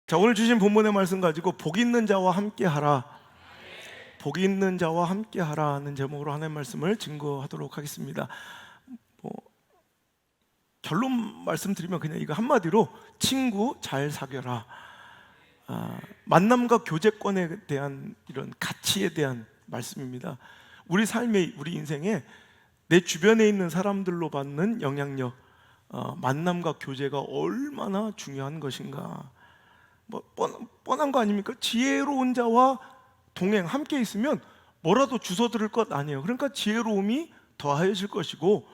자, 오늘 주신 본문의 말씀 가지고 복 있는 자와 함께하라, 복 있는 자와 함께하라 하는 제목으로 하나님의 말씀을 증거하도록 하겠습니다. 결론 말씀드리면 그냥 이거 한마디로 친구 잘 사귀어라. 만남과 교제권에 대한 이런 가치에 대한 말씀입니다. 우리 삶에, 우리 인생에 내 주변에 있는 사람들로 받는 영향력, 만남과 교제가 얼마나 중요한 것인가. 뻔한 거 아닙니까? 지혜로운 자와 동행 함께 있으면 뭐라도 주워 들을 것 아니에요. 그러니까 지혜로움이 더하여질 것이고,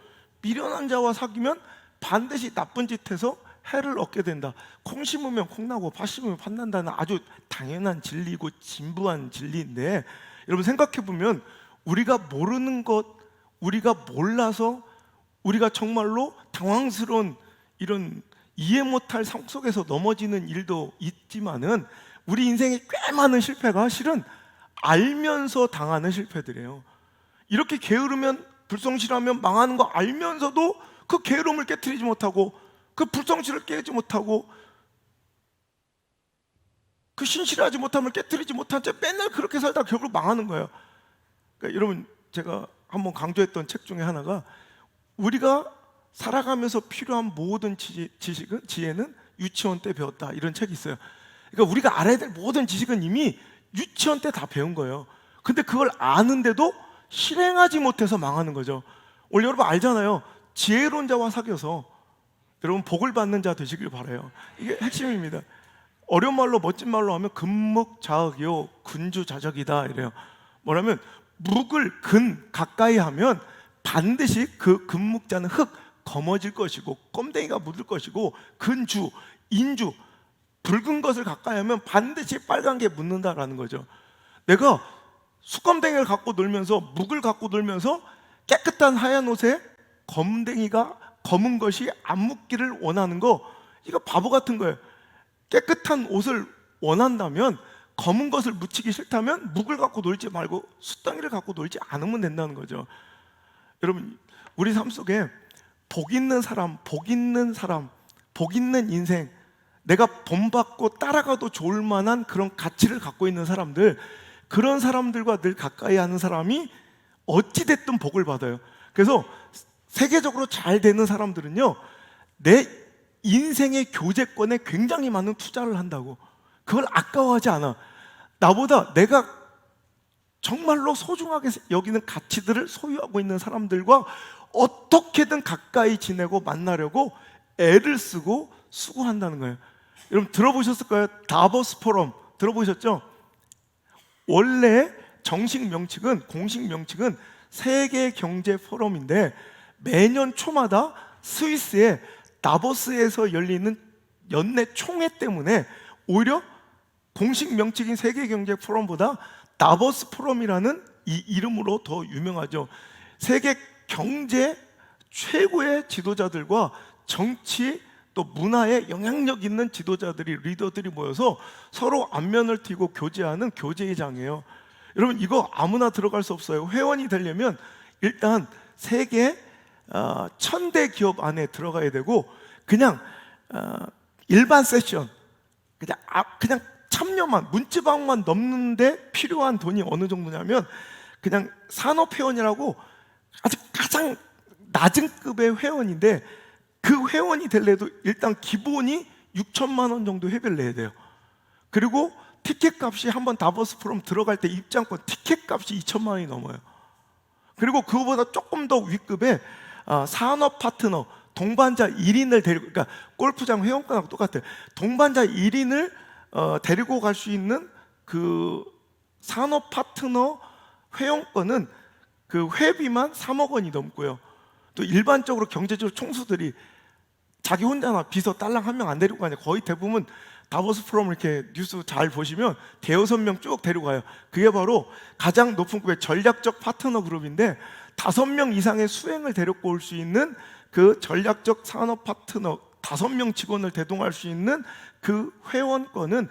미련한 자와 사귀면 반드시 나쁜 짓 해서 해를 얻게 된다. 콩 심으면 콩 나고 팥 심으면 팥 난다는 아주 당연한 진리고 진부한 진리인데, 여러분 생각해 보면 우리가 모르는 것, 우리가 몰라서 우리가 정말로 당황스러운 이런 이해 못할 삶 속에서 넘어지는 일도 있지만은 우리 인생에 꽤 많은 실패가 실은 알면서 당하는 실패들이에요. 이렇게 게으르면, 불성실하면 망하는 거 알면서도 그 게으름을 깨트리지 못하고, 그 불성실을 깨지 못하고, 그 신실하지 못함을 깨트리지 못한 채 맨날 그렇게 살다 결국 망하는 거예요. 그러니까 여러분, 제가 한번 강조했던 책 중에 하나가, 우리가 살아가면서 필요한 모든 지식은, 지혜는 유치원 때 배웠다, 이런 책이 있어요. 그러니까 우리가 알아야 될 모든 지식은 이미 유치원 때 다 배운 거예요. 근데 그걸 아는데도 실행하지 못해서 망하는 거죠. 오늘 여러분 알잖아요. 지혜로운 자와 사귀어서 여러분 복을 받는 자 되시길 바라요. 이게 핵심입니다. 어려운 말로, 멋진 말로 하면 금묵자흑이요 근주자적이다 이래요. 뭐냐면 묵을 가까이 하면 반드시 그 금묵자는 흙 검어질 것이고 껌댕이가 묻을 것이고, 근주, 인주, 붉은 것을 가까이 하면 반드시 빨간 게 묻는다라는 거죠. 내가 수껌댕이를 갖고 놀면서, 묵을 갖고 놀면서 깨끗한 하얀 옷에 검은 것이 안 묻기를 원하는 거, 이거 바보 같은 거예요. 깨끗한 옷을 원한다면, 검은 것을 묻히기 싫다면 묵을 갖고 놀지 말고 숯덩이를 갖고 놀지 않으면 된다는 거죠. 여러분, 우리 삶 속에 복 있는 사람, 복 있는 인생, 내가 본받고 따라가도 좋을 만한 그런 가치를 갖고 있는 사람들, 그런 사람들과 늘 가까이 하는 사람이 어찌됐든 복을 받아요. 그래서 세계적으로 잘 되는 사람들은요, 내 인생의 교제권에 굉장히 많은 투자를 한다고. 그걸 아까워하지 않아. 나보다 내가 정말로 소중하게 여기는 가치들을 소유하고 있는 사람들과 어떻게든 가까이 지내고 만나려고 애를 쓰고 수고한다는 거예요. 여러분 들어보셨을 거예요. 다보스 포럼 들어보셨죠? 원래 공식 명칭은 세계 경제 포럼인데, 매년 초마다 스위스의 다보스에서 열리는 연내 총회 때문에 오히려 공식 명칭인 세계 경제 포럼보다 다보스 포럼이라는 이 이름으로 더 유명하죠. 세계 경제 최고의 지도자들과 정치 또 문화에 영향력 있는 지도자들이, 리더들이 모여서 서로 안면을 띄고 교제하는 교제의 장이에요. 여러분 이거 아무나 들어갈 수 없어요. 회원이 되려면 일단 세계 1000대 기업 안에 들어가야 되고, 그냥 일반 세션, 그냥 참여만, 문지방만 넘는데 필요한 돈이 어느 정도냐면, 그냥 산업회원이라고 아주 가장 낮은 급의 회원인데, 그 회원이 되려도 일단 기본이 6천만 원 정도 회비를 내야 돼요. 그리고 티켓 값이, 한번 다보스 포럼 들어갈 때 입장권 티켓 값이 2천만 원이 넘어요. 그리고 그거보다 조금 더 윗급의 산업 파트너, 동반자 1인을 데리고, 그러니까 골프장 회원권하고 똑같아요. 동반자 1인을 데리고 갈 수 있는 그 산업 파트너 회원권은 그 회비만 3억 원이 넘고요. 또 일반적으로 경제적으로 총수들이 자기 혼자나 비서 딸랑 한 명 안 데리고 가냐. 거의 대부분 다보스 포럼 이렇게 뉴스 잘 보시면 대여섯 명 쭉 데리고 가요. 그게 바로 가장 높은 급의 전략적 파트너 그룹인데, 5명 이상의 수행을 데리고 올 수 있는 그 전략적 산업 파트너 5명 직원을 대동할 수 있는 그 회원권은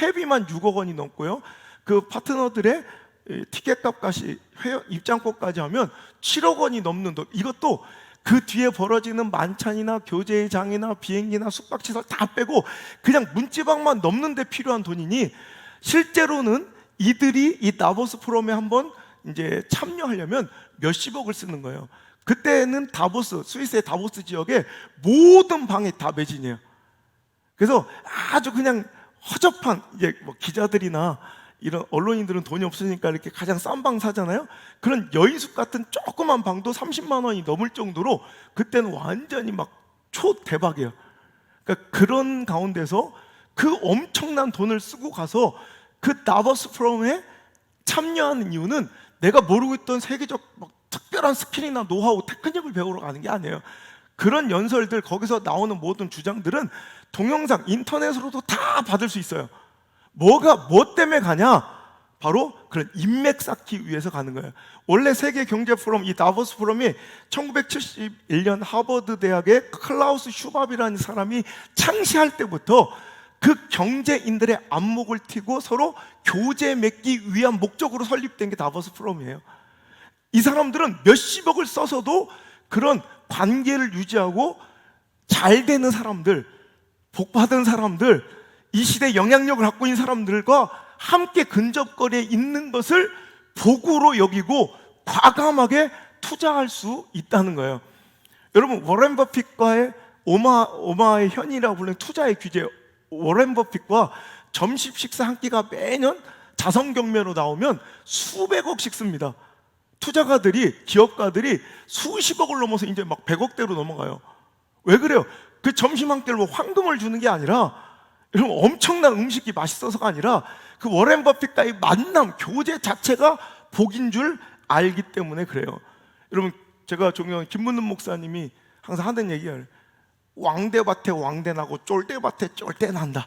회비만 6억 원이 넘고요. 그 파트너들의 티켓값까지, 입장권까지 하면 7억 원이 넘는 돈. 이것도 그 뒤에 벌어지는 만찬이나 교제장이나 비행기나 숙박시설 다 빼고 그냥 문지방만 넘는 데 필요한 돈이니, 실제로는 이들이 이 다보스 포럼에 한번 이제 참여하려면 몇십억을 쓰는 거예요. 그때는 다보스, 스위스의 다보스 지역에 모든 방이 다 매진이에요. 그래서 아주 그냥 허접한, 이제 뭐 기자들이나 이런 언론인들은 돈이 없으니까 이렇게 가장 싼 방 사잖아요. 그런 여인숙 같은 조그만 방도 30만 원이 넘을 정도로 그때는 완전히 막 초대박이에요. 그러니까 그런 가운데서 그 엄청난 돈을 쓰고 가서 그 다보스 포럼에 참여하는 이유는 내가 모르고 있던 세계적 막 특별한 스킬이나 노하우, 테크닉을 배우러 가는 게 아니에요. 그런 연설들, 거기서 나오는 모든 주장들은 동영상, 인터넷으로도 다 받을 수 있어요. 뭐 때문에 가냐? 바로 그런 인맥 쌓기 위해서 가는 거예요. 원래 세계 경제 포럼, 이 다보스 포럼이 1971년 하버드 대학의 클라우스 슈밥이라는 사람이 창시할 때부터 그 경제인들의 안목을 튀고 서로 교제 맺기 위한 목적으로 설립된 게 다보스 포럼이에요. 이 사람들은 몇십억을 써서도 그런 관계를 유지하고 잘 되는 사람들, 복 받은 사람들, 이 시대에 영향력을 갖고 있는 사람들과 함께 근접거리에 있는 것을 복으로 여기고 과감하게 투자할 수 있다는 거예요. 여러분, 워렌 버핏과의 오마의 현이라고 불리는 투자의 규제, 워렌 버핏과 점심 식사 한 끼가 매년 자선 경매로 나오면 수백억씩 씁니다. 투자가들이, 기업가들이 수십억을 넘어서 이제 막 100억대로 넘어가요. 왜 그래요? 그 점심 한 끼를 뭐 황금을 주는 게 아니라, 여러분, 엄청난 음식이 맛있어서가 아니라 그 워렌 버핏과의 만남, 교제 자체가 복인 줄 알기 때문에 그래요. 여러분, 제가 존경하는 김문는 목사님이 항상 하는 얘기가, 왕대밭에 왕대 나고 쫄대밭에 쫄대 난다.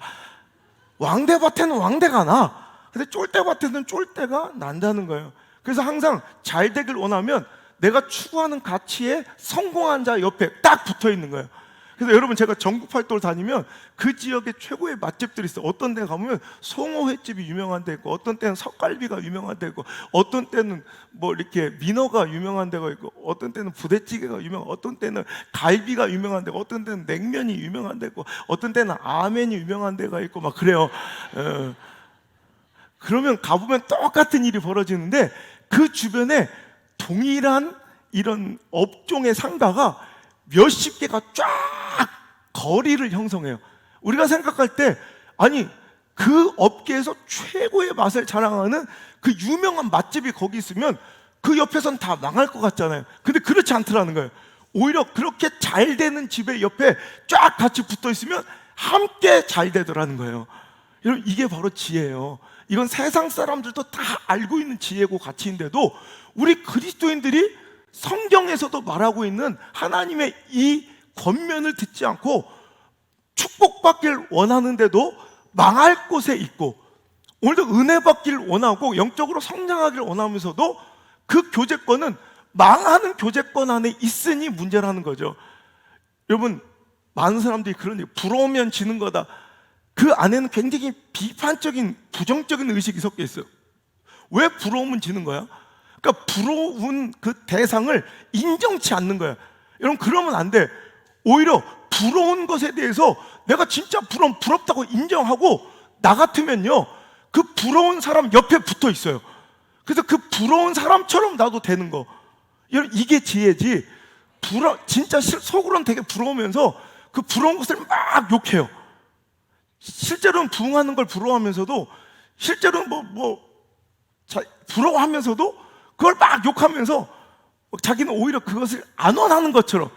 왕대밭에는 왕대가 나. 근데 쫄대밭에는 쫄대가 난다는 거예요. 그래서 항상 잘 되길 원하면 내가 추구하는 가치에 성공한 자 옆에 딱 붙어 있는 거예요. 그래서 여러분, 제가 전국 활동을 다니면 그 지역에 최고의 맛집들이 있어요. 어떤 데 가보면 송어횟집이 유명한 데 있고, 어떤 때는 석갈비가 유명한 데 있고, 어떤 때는 뭐 이렇게 민어가 유명한 데가 있고, 어떤 때는 부대찌개가 유명하고, 어떤 때는 갈비가 유명한 데고, 어떤 때는 냉면이 유명한 데 있고, 어떤 때는 아멘이 유명한 데가 있고 막 그래요. 그러면 가보면 똑같은 일이 벌어지는데 그 주변에 동일한 이런 업종의 상가가 몇십 개가 쫙 거리를 형성해요. 우리가 생각할 때, 아니, 그 업계에서 최고의 맛을 자랑하는 그 유명한 맛집이 거기 있으면 그 옆에선 다 망할 것 같잖아요. 근데 그렇지 않더라는 거예요. 오히려 그렇게 잘 되는 집의 옆에 쫙 같이 붙어 있으면 함께 잘 되더라는 거예요. 여러분, 이게 바로 지혜예요. 이건 세상 사람들도 다 알고 있는 지혜고 가치인데도 우리 그리스도인들이 성경에서도 말하고 있는 하나님의 이 권면을 듣지 않고 축복받길 원하는데도 망할 곳에 있고, 오늘도 은혜 받길 원하고 영적으로 성장하길 원하면서도 그 교제권은 망하는 교제권 안에 있으니 문제라는 거죠. 여러분, 많은 사람들이 그런 얘기, 부러우면 지는 거다. 그 안에는 굉장히 비판적인, 부정적인 의식이 섞여 있어요. 왜 부러우면 지는 거야? 그러니까 부러운 그 대상을 인정치 않는 거야. 여러분, 그러면 안 돼. 오히려 부러운 것에 대해서 내가 진짜 부럽다고 인정하고, 나 같으면요, 그 부러운 사람 옆에 붙어 있어요. 그래서 그 부러운 사람처럼 나도 되는 거. 여러분, 이게 지혜지. 진짜 속으로는 되게 부러우면서 그 부러운 것을 막 욕해요. 실제로는 부응하는 걸 부러워하면서도, 실제로는 부러워하면서도 그걸 막 욕하면서 자기는 오히려 그것을 안 원하는 것처럼,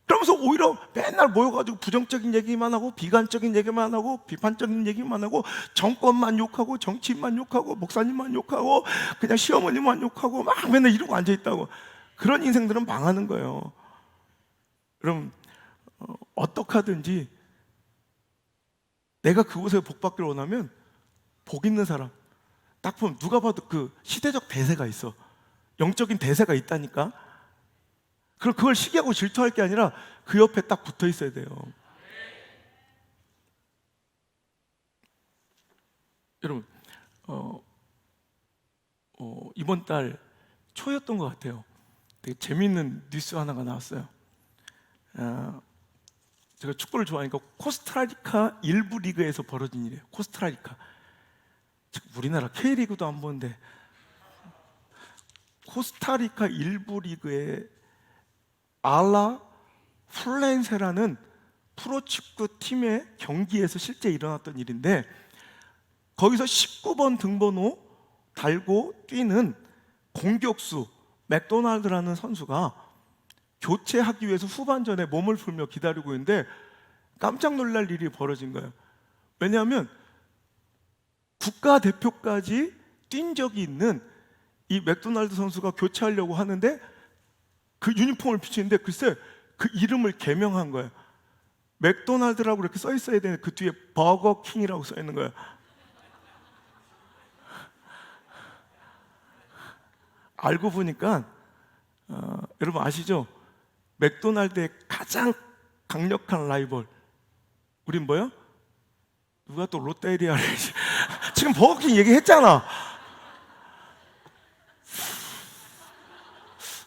그러면서 오히려 맨날 모여가지고 부정적인 얘기만 하고, 비관적인 얘기만 하고, 비판적인 얘기만 하고, 정권만 욕하고, 정치인만 욕하고, 목사님만 욕하고, 그냥 시어머니만 욕하고 막 맨날 이러고 앉아있다고. 그런 인생들은 망하는 거예요. 그럼 어떻게 하든지 내가 그곳에 복 받기를 원하면 복 있는 사람, 딱 보면 누가 봐도 그 시대적 대세가 있어. 영적인 대세가 있다니까. 그럼 그걸 시기하고 질투할 게 아니라 그 옆에 딱 붙어 있어야 돼요. 여러분, 이번 달 초였던 것 같아요. 되게 재미있는 뉴스 하나가 나왔어요. 제가 축구를 좋아하니까 코스타리카 일부 리그에서 벌어진 일이에요. 코스타리카. 우리나라 K리그도 안 보는데 코스타리카 일부 리그에 알라 플렌세라는 프로축구 팀의 경기에서 실제 일어났던 일인데, 거기서 19번 등번호 달고 뛰는 공격수 맥도날드라는 선수가 교체하기 위해서 후반전에 몸을 풀며 기다리고 있는데 깜짝 놀랄 일이 벌어진 거예요. 왜냐하면 국가대표까지 뛴 적이 있는 이 맥도날드 선수가 교체하려고 하는데 그 유니폼을 비치는데 글쎄 그 이름을 개명한 거예요. 맥도날드라고 이렇게 써 있어야 되는데 그 뒤에 버거킹이라고 써 있는 거예요. 알고 보니까 여러분 아시죠? 맥도날드의 가장 강력한 라이벌, 우린 뭐요? 누가 또 롯데리아를 지금 버거킹 얘기했잖아.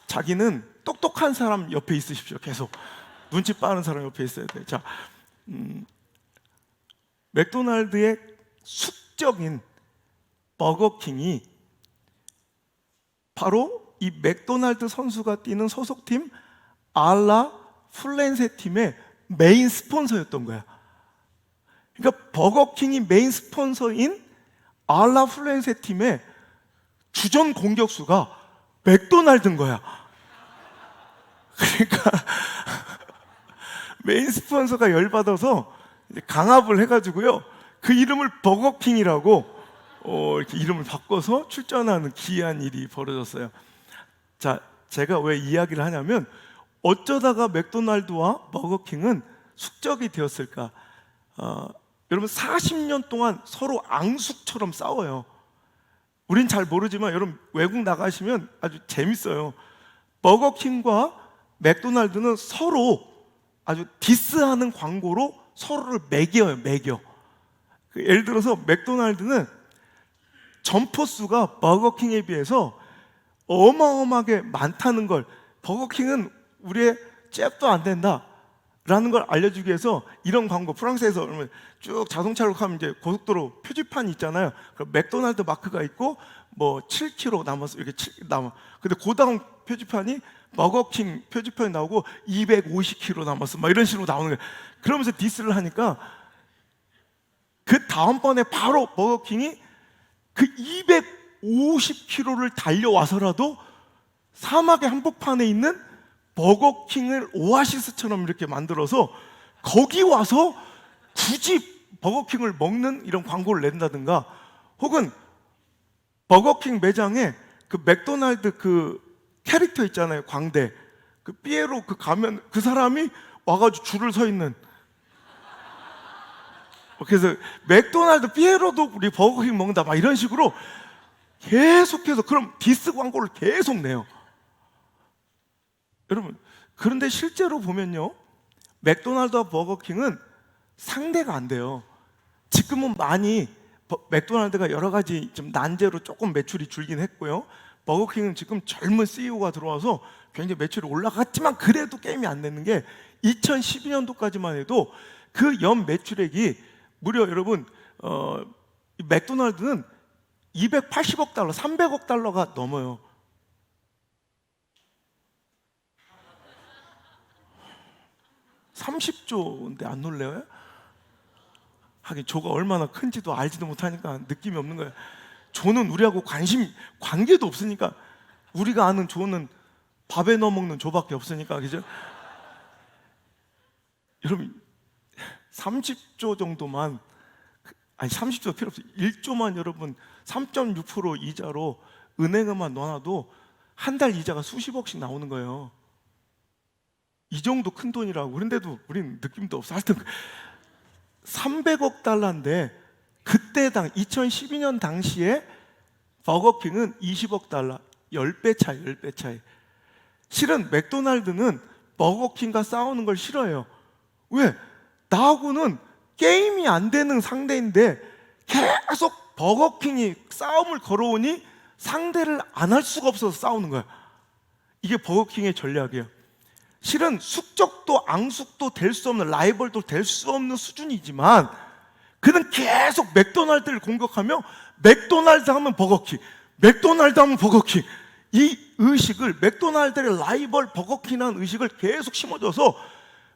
자기는 똑똑한 사람 옆에 있으십시오. 계속 눈치 빠른 사람 옆에 있어야 돼. 자, 맥도날드의 숙적인 버거킹이 바로 이 맥도날드 선수가 뛰는 소속팀 알라 플렌세 팀의 메인 스폰서였던 거야. 그러니까 버거킹이 메인 스폰서인 알라 플렌세 팀의 주전 공격수가 맥도날드인 거야. 그러니까 메인 스폰서가 열받아서 강압을 해가지고요, 그 이름을 버거킹이라고 이렇게 이름을 바꿔서 출전하는 기이한 일이 벌어졌어요. 자, 제가 왜 이야기를 하냐면 어쩌다가 맥도날드와 버거킹은 숙적이 되었을까? 여러분 40년 동안 서로 앙숙처럼 싸워요. 우린 잘 모르지만 여러분 외국 나가시면 아주 재밌어요. 버거킹과 맥도날드는 서로 아주 디스하는 광고로 서로를 매겨요. 예를 들어서 맥도날드는 점포 수가 버거킹에 비해서 어마어마하게 많다는 걸, 버거킹은 우리의 잽도 안 된다 라는 걸 알려주기 위해서 이런 광고, 프랑스에서 쭉 자동차로 가면 이제 고속도로 표지판이 있잖아요. 그럼 맥도날드 마크가 있고 뭐 7km 남았어 이렇게 남아. 근데 그 다음 표지판이 버거킹 표지판이 나오고 250km 남았어 막 이런 식으로 나오는 거예요. 그러면서 디스를 하니까 그 다음번에 바로 버거킹이 그 250km를 달려와서라도 사막의 한복판에 있는 버거킹을 오아시스처럼 이렇게 만들어서 거기 와서 굳이 버거킹을 먹는 이런 광고를 낸다든가, 혹은 버거킹 매장에 그 맥도날드 그 캐릭터 있잖아요, 광대, 그 삐에로 그 가면 그 사람이 와가지고 줄을 서 있는. 그래서 맥도날드 삐에로도 우리 버거킹 먹는다 막 이런 식으로 계속해서 그럼 디스 광고를 계속 내요. 여러분, 그런데 실제로 보면요, 맥도날드와 버거킹은 상대가 안 돼요. 지금은 많이 맥도날드가 여러 가지 좀 난제로 조금 매출이 줄긴 했고요, 버거킹은 지금 젊은 CEO가 들어와서 굉장히 매출이 올라갔지만 그래도 게임이 안 되는 게 2012년도까지만 해도 그 연 매출액이 무려 여러분 맥도날드는 280억 달러, 300억 달러가 넘어요. $30조인데 안 놀래요? 하긴 조가 얼마나 큰지도 알지도 못하니까 느낌이 없는 거예요. 조는 우리하고 관계도 없으니까, 우리가 아는 조는 밥에 넣어 먹는 조밖에 없으니까, 그죠? 여러분 30조 정도만, 아니 30조 필요 없어요. 1조만 여러분 3.6% 이자로 은행에만 넣어놔도 한 달 이자가 수십억씩 나오는 거예요. 이 정도 큰 돈이라고. 그런데도 우린 느낌도 없어. 하여튼 300억 달러인데 그때당 2012년 당시에 버거킹은 20억 달러, 10배 차이. 실은 맥도날드는 버거킹과 싸우는 걸 싫어해요. 왜? 나하고는 게임이 안 되는 상대인데 계속 버거킹이 싸움을 걸어오니 상대를 안 할 수가 없어서 싸우는 거야. 이게 버거킹의 전략이에요. 실은 숙적도 앙숙도 될 수 없는, 라이벌도 될 수 없는 수준이지만 그는 계속 맥도날드를 공격하며 맥도날드 하면 버거킹, 맥도날드 하면 버거킹, 이 의식을, 맥도날드의 라이벌 버거킹이라는 의식을 계속 심어줘서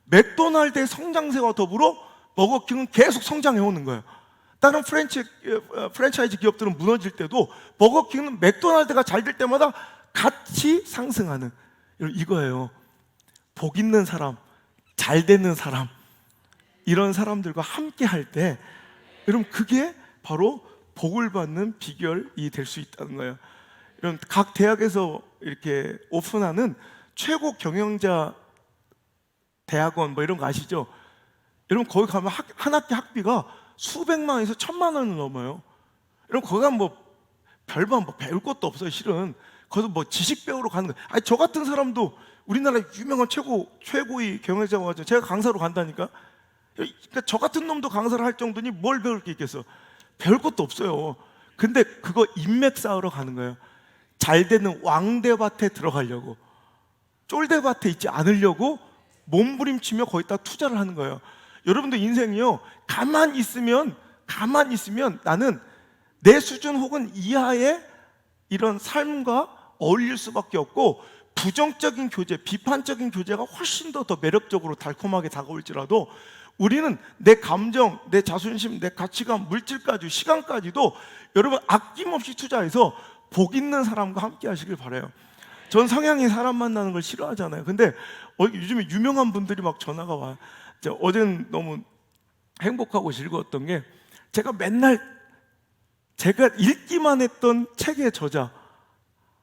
맥도날드의 성장세와 더불어 버거킹은 계속 성장해 오는 거예요. 다른 프랜차이즈 기업들은 무너질 때도 버거킹은 맥도날드가 잘 될 때마다 같이 상승하는, 이거예요. 복 있는 사람, 잘 되는 사람, 이런 사람들과 함께 할 때 여러분 그게 바로 복을 받는 비결이 될 수 있다는 거예요. 여러분 각 대학에서 이렇게 오픈하는 최고 경영자 대학원 뭐 이런 거 아시죠? 여러분 거기 가면 한 학기 학비가 수백만 원에서 1,000만 원을 넘어요. 여러분 거기 가면 뭐 별반 뭐 배울 것도 없어요. 실은 거기서 뭐 지식 배우러 가는 거예요. 아니 저 같은 사람도 우리나라 유명한 최고의 경영자가 와서 제가 강사로 간다니까. 그러니까 저 같은 놈도 강사를 할 정도니 뭘 배울 게 있겠어? 배울 것도 없어요. 근데 그거 인맥 쌓으러 가는 거예요. 잘 되는 왕대밭에 들어가려고, 쫄대밭에 있지 않으려고 몸부림치며 거기다 투자를 하는 거예요. 여러분들 인생이요, 가만히 있으면 나는 내 수준 혹은 이하의 이런 삶과 어울릴 수밖에 없고, 부정적인 교제, 비판적인 교제가 훨씬 더 매력적으로 달콤하게 다가올지라도 우리는 내 감정, 내 자존심, 내 가치관, 물질까지, 시간까지도 여러분 아낌없이 투자해서 복 있는 사람과 함께 하시길 바라요. 전 성향이 사람 만나는 걸 싫어하잖아요. 근데 요즘에 유명한 분들이 막 전화가 와요. 어제는 너무 행복하고 즐거웠던 게, 제가 맨날 제가 읽기만 했던 책의 저자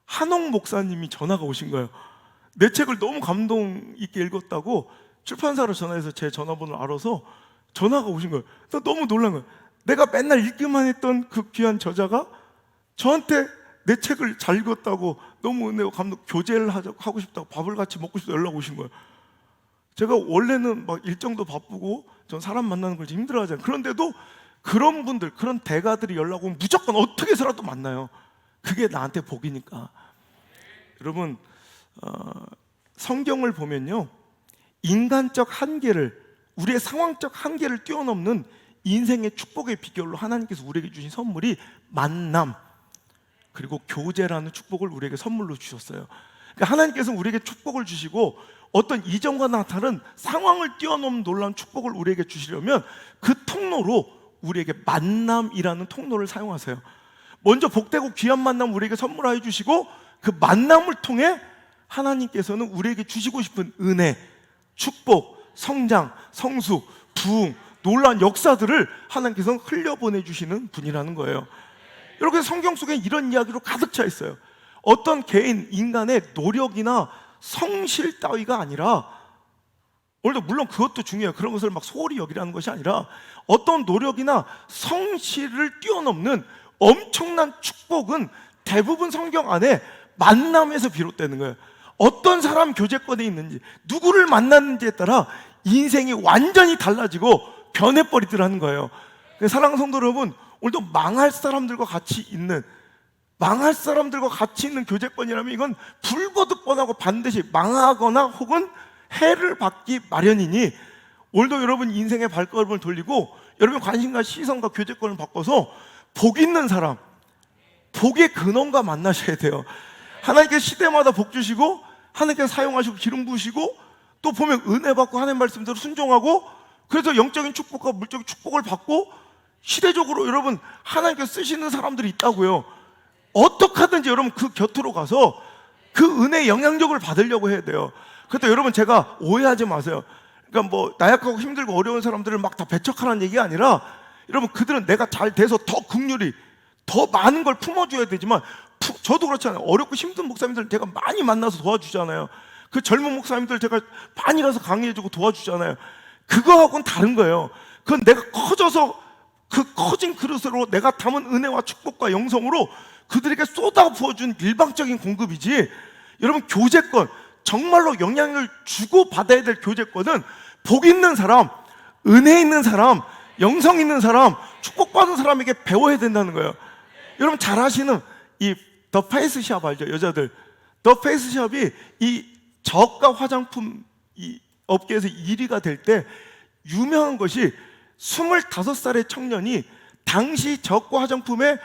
한옥 목사님이 전화가 오신 거예요. 내 책을 너무 감동 있게 읽었다고 출판사로 전화해서 제 전화번호를 알아서 전화가 오신 거예요. 나 너무 놀란 거예요. 내가 맨날 읽기만 했던 그 귀한 저자가 저한테 내 책을 잘 읽었다고, 너무 은혜고 감동, 교제를 하고 싶다고, 밥을 같이 먹고 싶다고 연락 오신 거예요. 제가 원래는 막 일정도 바쁘고 전 사람 만나는 걸 힘들어 하잖아요. 그런데도 그런 분들, 그런 대가들이 연락 오면 무조건 어떻게 해서라도 만나요. 그게 나한테 복이니까. 여러분 성경을 보면요, 인간적 한계를, 우리의 상황적 한계를 뛰어넘는 인생의 축복의 비결로 하나님께서 우리에게 주신 선물이 만남, 그리고 교제라는 축복을 우리에게 선물로 주셨어요. 그러니까 하나님께서 우리에게 축복을 주시고 어떤 이전과 다른 상황을 뛰어넘는 놀라운 축복을 우리에게 주시려면 그 통로로 우리에게 만남이라는 통로를 사용하세요. 먼저 복되고 귀한 만남 우리에게 선물해 주시고, 그 만남을 통해 하나님께서는 우리에게 주시고 싶은 은혜, 축복, 성장, 성숙, 부흥, 놀라운 역사들을 하나님께서는 흘려보내주시는 분이라는 거예요. 여러분 성경 속에 이런 이야기로 가득 차 있어요. 어떤 개인, 인간의 노력이나 성실 따위가 아니라, 오늘도 물론 그것도 중요해요. 그런 것을 막 소홀히 여기라는 것이 아니라 어떤 노력이나 성실을 뛰어넘는 엄청난 축복은 대부분 성경 안에 만남에서 비롯되는 거예요. 어떤 사람 교제권에 있는지, 누구를 만났는지에 따라 인생이 완전히 달라지고 변해버리더라는 거예요. 사랑하는 성도 여러분, 오늘도 망할 사람들과 같이 있는 교제권이라면 이건 불보듯 뻔하고 반드시 망하거나 혹은 해를 받기 마련이니, 오늘도 여러분 인생의 발걸음을 돌리고 여러분 관심과 시선과 교제권을 바꿔서 복 있는 사람, 복의 근원과 만나셔야 돼요. 하나님께서 시대마다 복 주시고 하나님께서 사용하시고 기름 부으시고, 또 보면 은혜 받고 하나님 말씀대로 순종하고, 그래서 영적인 축복과 물적인 축복을 받고 시대적으로 여러분 하나님께서 쓰시는 사람들이 있다고요. 어떻게 하든지 여러분 그 곁으로 가서 그 은혜의 영향력을 받으려고 해야 돼요. 그래도 여러분 제가 오해하지 마세요. 그러니까 뭐 나약하고 힘들고 어려운 사람들을 막 다 배척하라는 얘기가 아니라, 여러분 그들은 내가 잘 돼서 더 긍휼히 더 많은 걸 품어줘야 되지만, 저도 그렇잖아요. 어렵고 힘든 목사님들 제가 많이 만나서 도와주잖아요. 그 젊은 목사님들 제가 많이 가서 강의해주고 도와주잖아요. 그거하고는 다른 거예요. 그건 내가 커져서 그 커진 그릇으로 내가 담은 은혜와 축복과 영성으로 그들에게 쏟아 부어준 일방적인 공급이지, 여러분 교제권, 정말로 영향을 주고 받아야 될 교제권은 복 있는 사람, 은혜 있는 사람, 영성 있는 사람, 축복받은 사람에게 배워야 된다는 거예요. 여러분 잘 아시는 이 더 페이스 샵 알죠? 여자들 더 페이스 샵이 이 저가 화장품 이 업계에서 1위가 될 때 유명한 것이 25살의 청년이 당시 저가 화장품의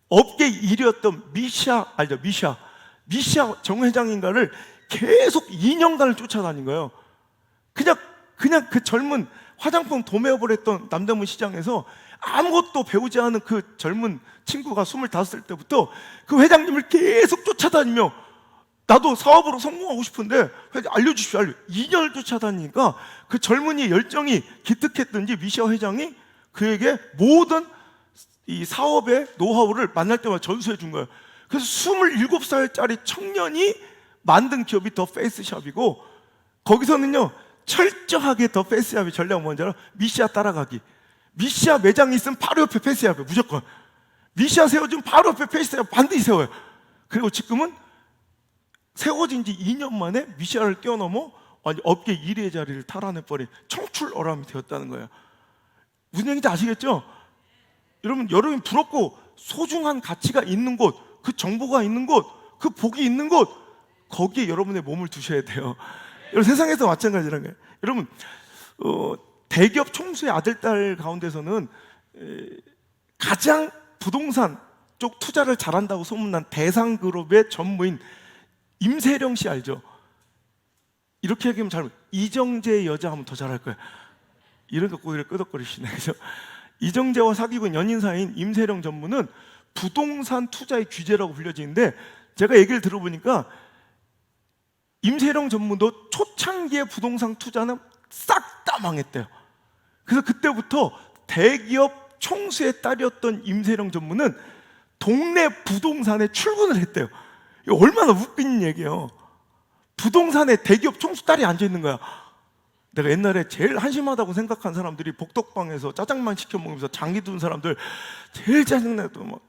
업계 1위였던 미샤 알죠? 미샤 정 회장인가를 계속 2년간을 쫓아다닌 거예요. 그냥 그 젊은 화장품 도매업을 했던 남대문 시장에서 아무것도 배우지 않은 그 젊은 친구가 25살 때부터 그 회장님을 계속 쫓아다니며 나도 사업으로 성공하고 싶은데 알려주십시오. 2년을 쫓아다니니까 그 젊은이의 열정이 기특했든지 미샤 회장이 그에게 모든 이 사업의 노하우를 만날 때마다 전수해 준 거예요. 그래서 27살짜리 청년이 만든 기업이 더 페이스샵이고, 거기서는요 철저하게 더 페이스샵의 전략은 뭔지 알아? 미샤 따라가기. 미샤 매장이 있으면 바로 옆에 페이스샵이에요. 무조건 미샤 세워주면 바로 옆에 페이스샵 반드시 세워요. 그리고 지금은 세워진 지 2년 만에 미샤를 뛰어넘어 업계 1위의 자리를 탈환해버린 청출어람이 되었다는 거예요. 무슨 얘기인지 아시겠죠? 여러분 부럽고 소중한 가치가 있는 곳, 그 정보가 있는 곳, 그 복이 있는 곳, 거기에 여러분의 몸을 두셔야 돼요. 여러분, 세상에서 마찬가지라는 거예요. 여러분, 대기업 총수의 아들, 딸 가운데서는 가장 부동산 쪽 투자를 잘한다고 소문난 대상그룹의 전무인 임세령 씨 알죠? 이렇게 얘기하면 잘 이정재의 여자 하면 더 잘할 거예요. 이러니까 고개를 끄덕거리시네. 그죠? 이정재와 사귀고 연인 사이인 임세령 전무는 부동산 투자의 귀재라고 불려지는데, 제가 얘기를 들어보니까 임세령 전무도 초창기의 부동산 투자는 싹 다 망했대요. 그래서 그때부터 대기업 총수의 딸이었던 임세령 전무는 동네 부동산에 출근을 했대요. 이거 얼마나 웃긴 얘기예요. 부동산에 대기업 총수 딸이 앉아있는 거야. 내가 옛날에 제일 한심하다고 생각한 사람들이 복덕방에서 짜장면 시켜 먹으면서 장기 둔 사람들 제일 짜증나도 막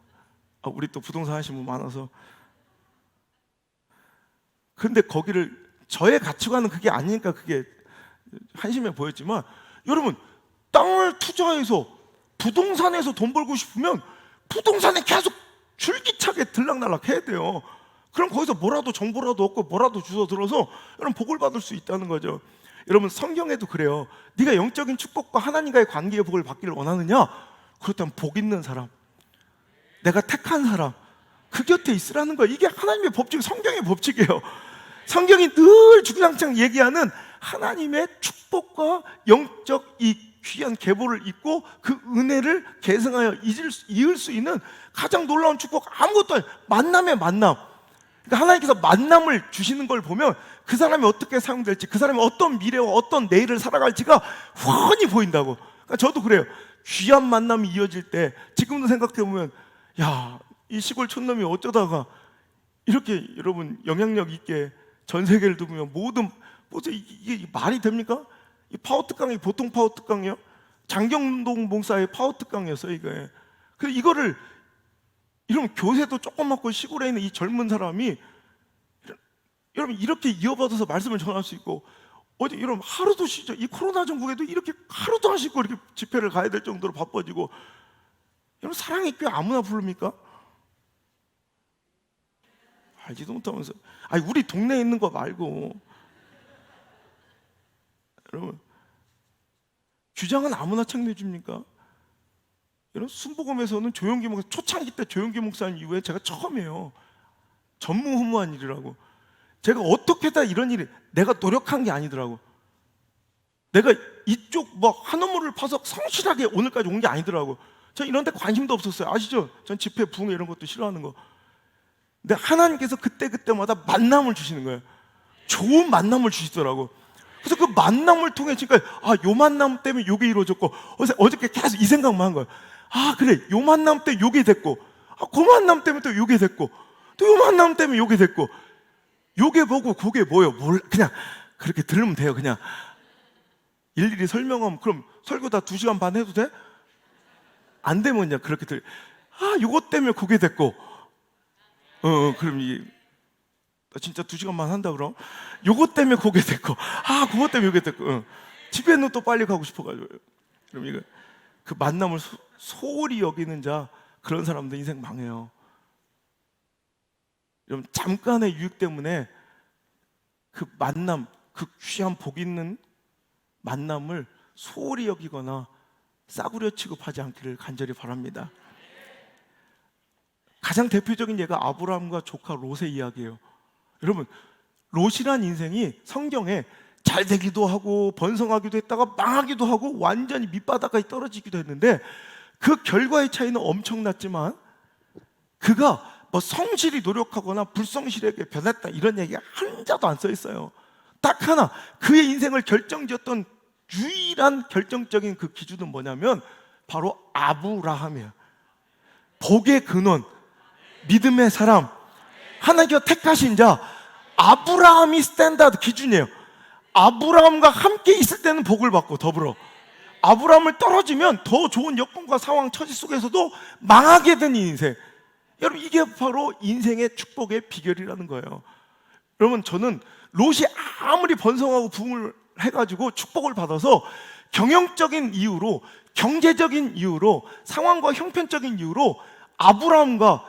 우리 또 부동산 하시는 분 많아서. 근데 거기를 저의 가치관은 그게 아니니까 그게 한심해 보였지만, 여러분 땅을 투자해서 부동산에서 돈 벌고 싶으면 부동산에 계속 줄기차게 들락날락 해야 돼요. 그럼 거기서 뭐라도 정보라도 얻고 뭐라도 주워 들어서 여러분 복을 받을 수 있다는 거죠. 여러분 성경에도 그래요. 네가 영적인 축복과 하나님과의 관계의 복을 받기를 원하느냐? 그렇다면 복 있는 사람, 내가 택한 사람, 그 곁에 있으라는 거예요. 이게 하나님의 법칙, 성경의 법칙이에요. 성경이 늘 주구장창 얘기하는 하나님의 축복과 영적 이 귀한 계보를 입고 그 은혜를 계승하여 이을 수 있는 가장 놀라운 축복, 아무것도 아니에요. 만남의 만남. 그러니까 하나님께서 만남을 주시는 걸 보면 그 사람이 어떻게 사용될지, 그 사람이 어떤 미래와 어떤 내일을 살아갈지가 훤히 보인다고. 그러니까 저도 그래요. 귀한 만남이 이어질 때 지금도 생각해보면, 야, 이 시골 촌놈이 어쩌다가 이렇게 여러분 영향력 있게 전 세계를 두면 모든, 이게 말이 됩니까? 이 파워특강이 보통 파워특강이요? 장경동 목사의 파워특강이었어요 이게. 그래서 이거를 이러면 교세도 조그맣고 시골에 있는 이 젊은 사람이 여러분 이렇게 이어받아서 말씀을 전할 수 있고, 어제 여러분 하루도 쉬죠. 이 코로나 전국에도 이렇게 하루도 안 쉬고 이렇게 집회를 가야 될 정도로 바빠지고. 여러분 사랑의 교회 아무나 부릅니까? 알지도 못하면서. 아니 우리 동네에 있는 거 말고 여러분 규장은 아무나 책내줍니까? 여러분 순복음에서는 조용기 목사, 초창기 때 조용기 목사님 이후에 제가 처음이에요. 전무후무한 일이라고. 제가 어떻게 다 이런 일이, 내가 노력한 게 아니더라고. 내가 이쪽 뭐 한우물을 파서 성실하게 오늘까지 온 게 아니더라고. 전 이런 데 관심도 없었어요. 아시죠? 전 집회 부흥 이런 것도 싫어하는 거. 근데 하나님께서 그때마다 만남을 주시는 거예요. 좋은 만남을 주시더라고. 그래서 그 만남을 통해 지금까지 요 만남 때문에 요게 이루어졌고, 어저께 계속 이 생각만 한 거예요. 그래, 요 만남 때 요게 됐고, 그 만남 때문에 또 요게 됐고, 또 요 만남 때문에 요게 됐고, 요게 뭐고 그게 뭐예요? 그냥 그렇게 들으면 돼요. 그냥 일일이 설명하면 그럼 설교 다 2시간 반 해도 돼? 안 되면 그냥 그렇게 요것 때문에 그게 됐고, 그럼 진짜 2시간만 한다 그럼? 요것 때문에 그게 됐고, 그것 때문에 요게 됐고, 집에는 또 빨리 가고 싶어가지고. 그럼 이거 그 만남을 소홀히 여기는 자, 그런 사람들 인생 망해요. 여러분 잠깐의 유익 때문에 그 만남, 그 귀한 복 있는 만남을 소홀히 여기거나 싸구려 취급하지 않기를 간절히 바랍니다. 가장 대표적인 예가 아브라함과 조카 롯의 이야기예요. 여러분, 롯이란 인생이 성경에 잘 되기도 하고 번성하기도 했다가 망하기도 하고 완전히 밑바닥까지 떨어지기도 했는데, 그 결과의 차이는 엄청났지만 그가 뭐 성실히 노력하거나 불성실하게 변했다 이런 얘기가 한자도 안 써 있어요. 딱 하나, 그의 인생을 결정지었던 유일한 결정적인 그 기준은 뭐냐면 바로 아브라함이에요. 복의 근원, 믿음의 사람, 하나님께서 택하신 자, 아브라함이 스탠다드 기준이에요. 아브라함과 함께 있을 때는 복을 받고 더불어 아브라함을 떨어지면 더 좋은 여건과 상황, 처지 속에서도 망하게 된 인생. 여러분, 이게 바로 인생의 축복의 비결이라는 거예요. 여러분, 저는 롯이 아무리 번성하고 부흥을 해가지고 축복을 받아서 경영적인 이유로, 경제적인 이유로, 상황과 형편적인 이유로 아브라함과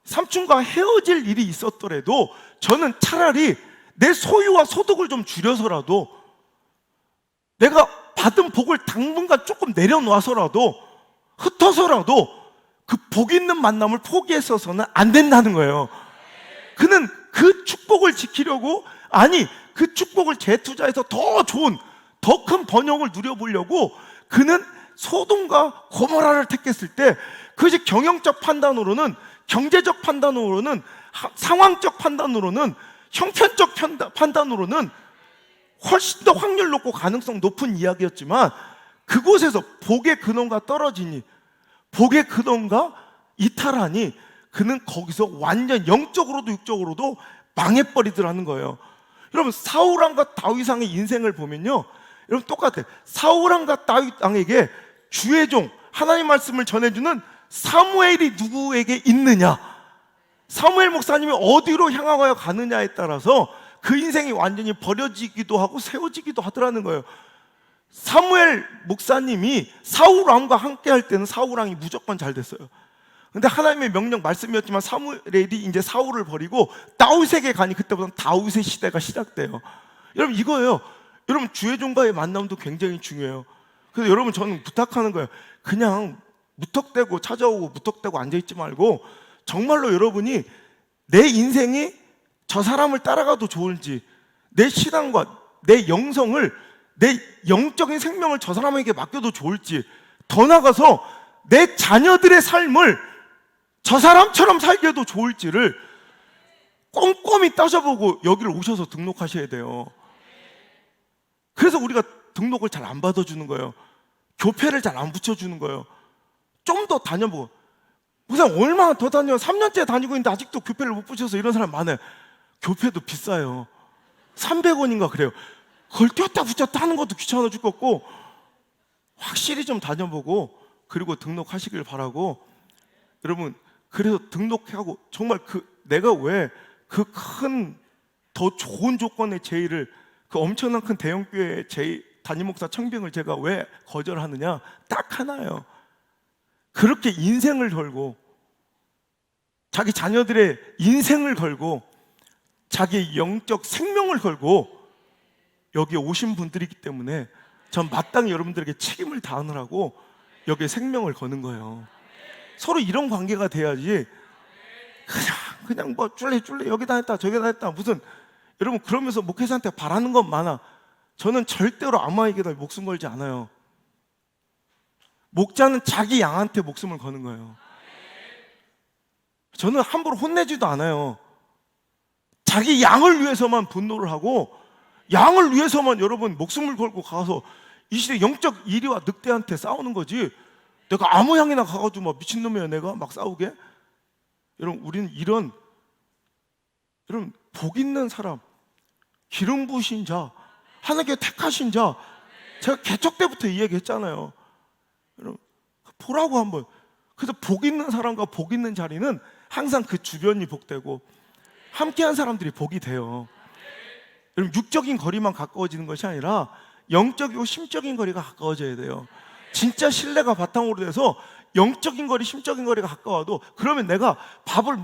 삼촌과 헤어질 일이 있었더라도 저는 차라리 내 소유와 소득을 좀 줄여서라도, 내가 받은 복을 당분간 조금 내려놔서라도, 흩어서라도 그 복 있는 만남을 포기했어서는 안 된다는 거예요. 그는 그 축복을 지키려고, 아니 그 축복을 재투자해서 더 좋은, 더 큰 번영을 누려보려고 그는 소돔과 고모라를 택했을 때, 그것이 경영적 판단으로는, 경제적 판단으로는, 상황적 판단으로는, 형편적 판단으로는 훨씬 더 확률 높고 가능성 높은 이야기였지만, 그곳에서 복의 근원과 떨어지니, 복의 근원과 이탈하니 그는 거기서 완전 영적으로도 육적으로도 망해버리더라는 거예요. 여러분, 사울왕과 다윗왕의 인생을 보면요, 여러분 똑같아요. 사울왕과 다윗왕에게 주의 종, 하나님 말씀을 전해주는 사무엘이 누구에게 있느냐, 사무엘 목사님이 어디로 향하여 가느냐에 따라서 그 인생이 완전히 버려지기도 하고 세워지기도 하더라는 거예요. 사무엘 목사님이 사울왕과 함께 할 때는 사울왕이 무조건 잘 됐어요. 근데 하나님의 명령 말씀이었지만 사무엘이 이제 사울을 버리고 다윗에게 가니 그때부터 다윗의 시대가 시작돼요. 여러분, 이거예요. 여러분, 주의 종과의 만남도 굉장히 중요해요. 그래서 여러분, 저는 부탁하는 거예요. 그냥 무턱대고 찾아오고 무턱대고 앉아있지 말고, 정말로 여러분이 내 인생이 저 사람을 따라가도 좋을지, 내 신앙과 내 영성을, 내 영적인 생명을 저 사람에게 맡겨도 좋을지, 더 나아가서 내 자녀들의 삶을 저 사람처럼 살게도 좋을지를 꼼꼼히 따져보고 여기를 오셔서 등록하셔야 돼요. 그래서 우리가 등록을 잘 안 받아주는 거예요. 교패를 잘 안 붙여주는 거예요. 좀 더 다녀보고, 무슨 얼마나 더 다녀, 3년째 다니고 있는데 아직도 교패를 못 붙여서 이런 사람 많아요. 교패도 비싸요. 300원인가 그래요. 그걸 띄었다 붙였다 하는 것도 귀찮아 죽겠고, 확실히 좀 다녀보고 그리고 등록하시길 바라고. 여러분, 그래서 등록하고 정말 내가 왜 그 큰 더 좋은 조건의 제의를, 그 엄청난 큰 대형교회 담임 목사 청빙을 제가 왜 거절하느냐, 딱 하나예요. 그렇게 인생을 걸고, 자기 자녀들의 인생을 걸고, 자기 영적 생명을 걸고 여기에 오신 분들이기 때문에 전 마땅히 여러분들에게 책임을 다하느라고 여기에 생명을 거는 거예요. 서로 이런 관계가 돼야지 그냥 뭐 쫄래 여기다 했다 저기다 했다, 무슨, 여러분 그러면서 목회자한테 바라는 건 많아. 저는 절대로 아무에게도 목숨 걸지 않아요. 목자는 자기 양한테 목숨을 거는 거예요. 저는 함부로 혼내지도 않아요. 자기 양을 위해서만 분노를 하고, 양을 위해서만 여러분 목숨을 걸고 가서 이 시대 영적 이리와 늑대한테 싸우는 거지, 내가 아무 양이나 가가지고 막 미친놈이야 내가 막 싸우게. 여러분, 우리는 이런, 여러분 복 있는 사람, 기름 부으신 자, 하나님께 택하신 자, 제가 개척 때부터 이 얘기 했잖아요. 여러분 보라고 한번. 그래서 복 있는 사람과 복 있는 자리는 항상 그 주변이 복되고 함께한 사람들이 복이 돼요. 여러분, 육적인 거리만 가까워지는 것이 아니라 영적이고 심적인 거리가 가까워져야 돼요. 진짜 신뢰가 바탕으로 돼서 영적인 거리, 심적인 거리가 가까워도, 그러면 내가 밥을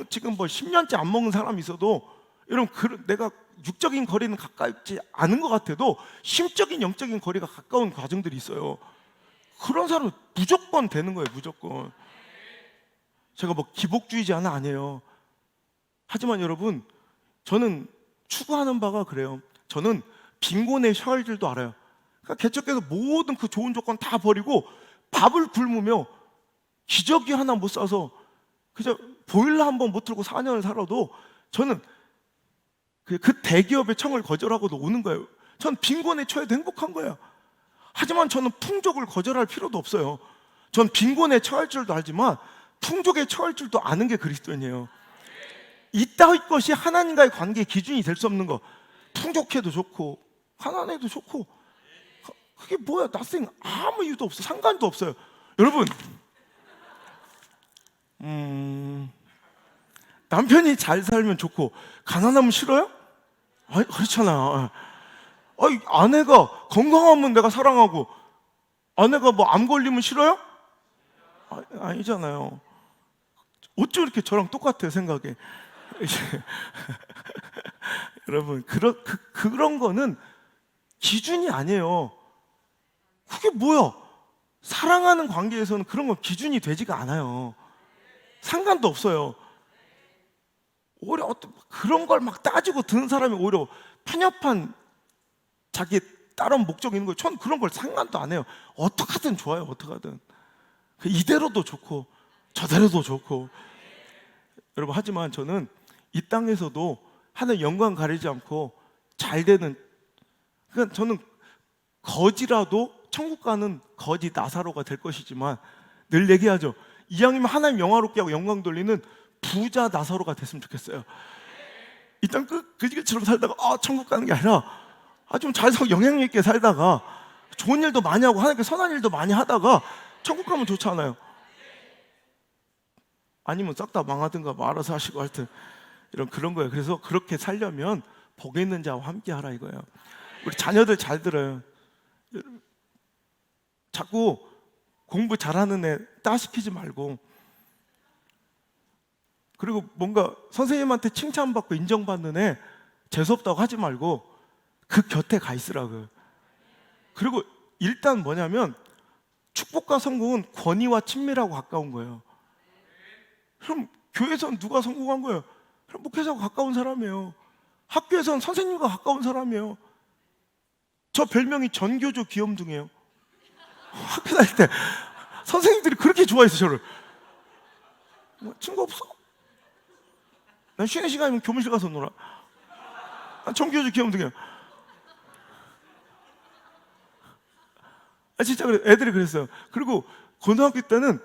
지금 10년째 안 먹는 사람이 있어도, 여러분 내가 육적인 거리는 가깝지 않은 것 같아도 심적인 영적인 거리가 가까운 과정들이 있어요. 그런 사람은 무조건 되는 거예요. 무조건. 제가 뭐 기복주의자는 아니에요. 하지만 여러분, 저는 추구하는 바가 그래요. 저는 빈곤의 셔일들도 알아요. 그러니까 개척해서 모든 그 좋은 조건 다 버리고 밥을 굶으며 기저귀 하나 못 사서 그저 보일러 한 번 못 틀고 4년을 살아도 저는 그 대기업의 청을 거절하고도 오는 거예요. 전 빈곤에 처해도 행복한 거예요. 하지만 저는 풍족을 거절할 필요도 없어요. 전 빈곤에 처할 줄도 알지만 풍족에 처할 줄도 아는 게 그리스도인이에요. 이따위 것이 하나님과의 관계의 기준이 될 수 없는 거. 풍족해도 좋고 가난해도 좋고 그게 뭐야? nothing. 아무 이유도 없어. 상관도 없어요. 여러분, 남편이 잘 살면 좋고 가난하면 싫어요? 아니, 그렇잖아요. 아니, 아내가 건강하면 내가 사랑하고 아내가 뭐 암 걸리면 싫어요? 아니잖아요. 어쩜 이렇게 저랑 똑같아요, 생각이. 여러분, 그런 거는 기준이 아니에요. 그게 뭐야? 사랑하는 관계에서는 그런 건 기준이 되지가 않아요. 상관도 없어요. 오히려 그런 걸 막 따지고 드는 사람이 오히려 편협한 자기 다른 목적이 있는 거예요. 전 그런 걸 상관도 안 해요. 어떻게 하든 좋아요. 어떻게 하든. 이대로도 좋고 저대로도 좋고. 여러분, 하지만 저는 이 땅에서도 하나님 영광 가리지 않고 잘 되는, 그러니까 저는 거지라도 천국 가는 거지 나사로가 될 것이지만 늘 얘기하죠. 이왕이면 하나님 영화롭게 하고 영광 돌리는 부자 나사로가 됐으면 좋겠어요. 이 땅 그지처럼 살다가 천국 가는 게 아니라 좀 잘 살고 영향력 있게 살다가 좋은 일도 많이 하고 하나님께 선한 일도 많이 하다가 천국 가면 좋잖아요. 아니면 싹 다 망하든가 뭐 알아서 하시고 하여튼 그런 거예요. 그래서 그렇게 살려면 복에 있는 자와 함께 하라 이거예요. 우리 자녀들 잘 들어요. 자꾸 공부 잘하는 애 따시키지 말고, 그리고 뭔가 선생님한테 칭찬받고 인정받는 애 재수없다고 하지 말고 그 곁에 가 있으라고요. 그리고 일단 뭐냐면 축복과 성공은 권위와 친밀하고 가까운 거예요. 그럼 교회에서는 누가 성공한 거예요? 그럼 목회자와 가까운 사람이에요. 학교에서는 선생님과 가까운 사람이에요. 저 별명이 전교조 귀염둥이에요. 학교 다닐 때 선생님들이 그렇게 좋아해서 저를. 친구 없어? 난 쉬는 시간이면 교무실 가서 놀아. 난 전교조 귀염둥이에요. 진짜 그래. 애들이 그랬어요. 그리고 고등학교 때는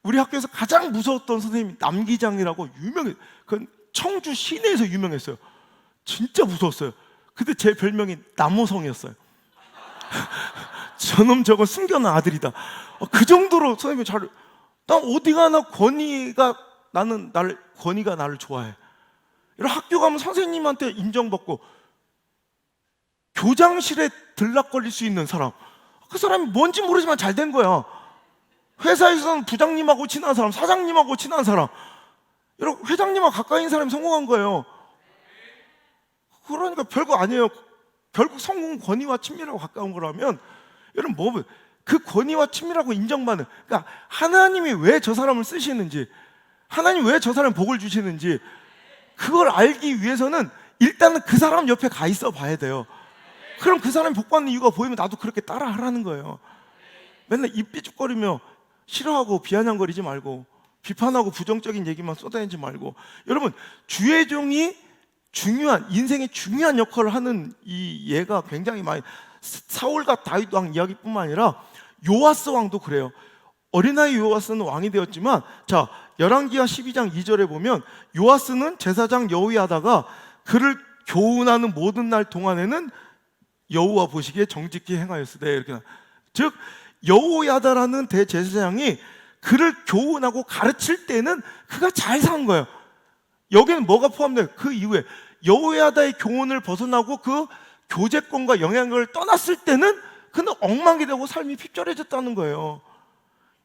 우리 학교에서 가장 무서웠던 선생님이 남기장이라고 유명해. 그 청주 시내에서 유명했어요. 진짜 무서웠어요. 근데 제 별명이 남호성이었어요. 저놈 저거 숨겨놓은 아들이다. 그 정도로 선생님이 난 어디 가나 권위가 나를 좋아해. 이런 학교 가면 선생님한테 인정받고 교장실에 들락거릴 수 있는 사람, 그 사람이 뭔지 모르지만 잘 된 거야. 회사에서는 부장님하고 친한 사람, 사장님하고 친한 사람, 이런 회장님하고 가까이 있는 사람이 성공한 거예요. 그러니까 별거 아니에요. 결국 성공 권위와 친밀하고 가까운 거라면 여러분 그 권위와 친밀하고 인정받는, 그러니까 하나님이 왜 저 사람을 쓰시는지, 하나님 왜 저 사람에 복을 주시는지 그걸 알기 위해서는 일단은 그 사람 옆에 가 있어 봐야 돼요. 그럼 그 사람이 복 받는 이유가 보이면 나도 그렇게 따라 하라는 거예요. 맨날 입 삐죽거리며 싫어하고 비아냥거리지 말고 비판하고 부정적인 얘기만 쏟아내지 말고. 여러분, 주의 종이 인생의 중요한 역할을 하는 이 예가 굉장히 많이, 사울과 다윗 왕 이야기뿐만 아니라 요아스 왕도 그래요. 어린아이 요아스는 왕이 되었지만, 자, 열왕기하 12장 2절에 보면 요아스는 제사장 여호야다가 그를 교훈하는 모든 날 동안에는 여호와 보시기에 정직히 행하였으되, 이렇게. 즉 여호야다라는 대제사장이 그를 교훈하고 가르칠 때는 그가 잘 산 거예요. 여기는 뭐가 포함돼요? 그 이후에 여호야다의 교훈을 벗어나고 그 교제권과 영향력을 떠났을 때는 그는 엉망이 되고 삶이 핍절해졌다는 거예요.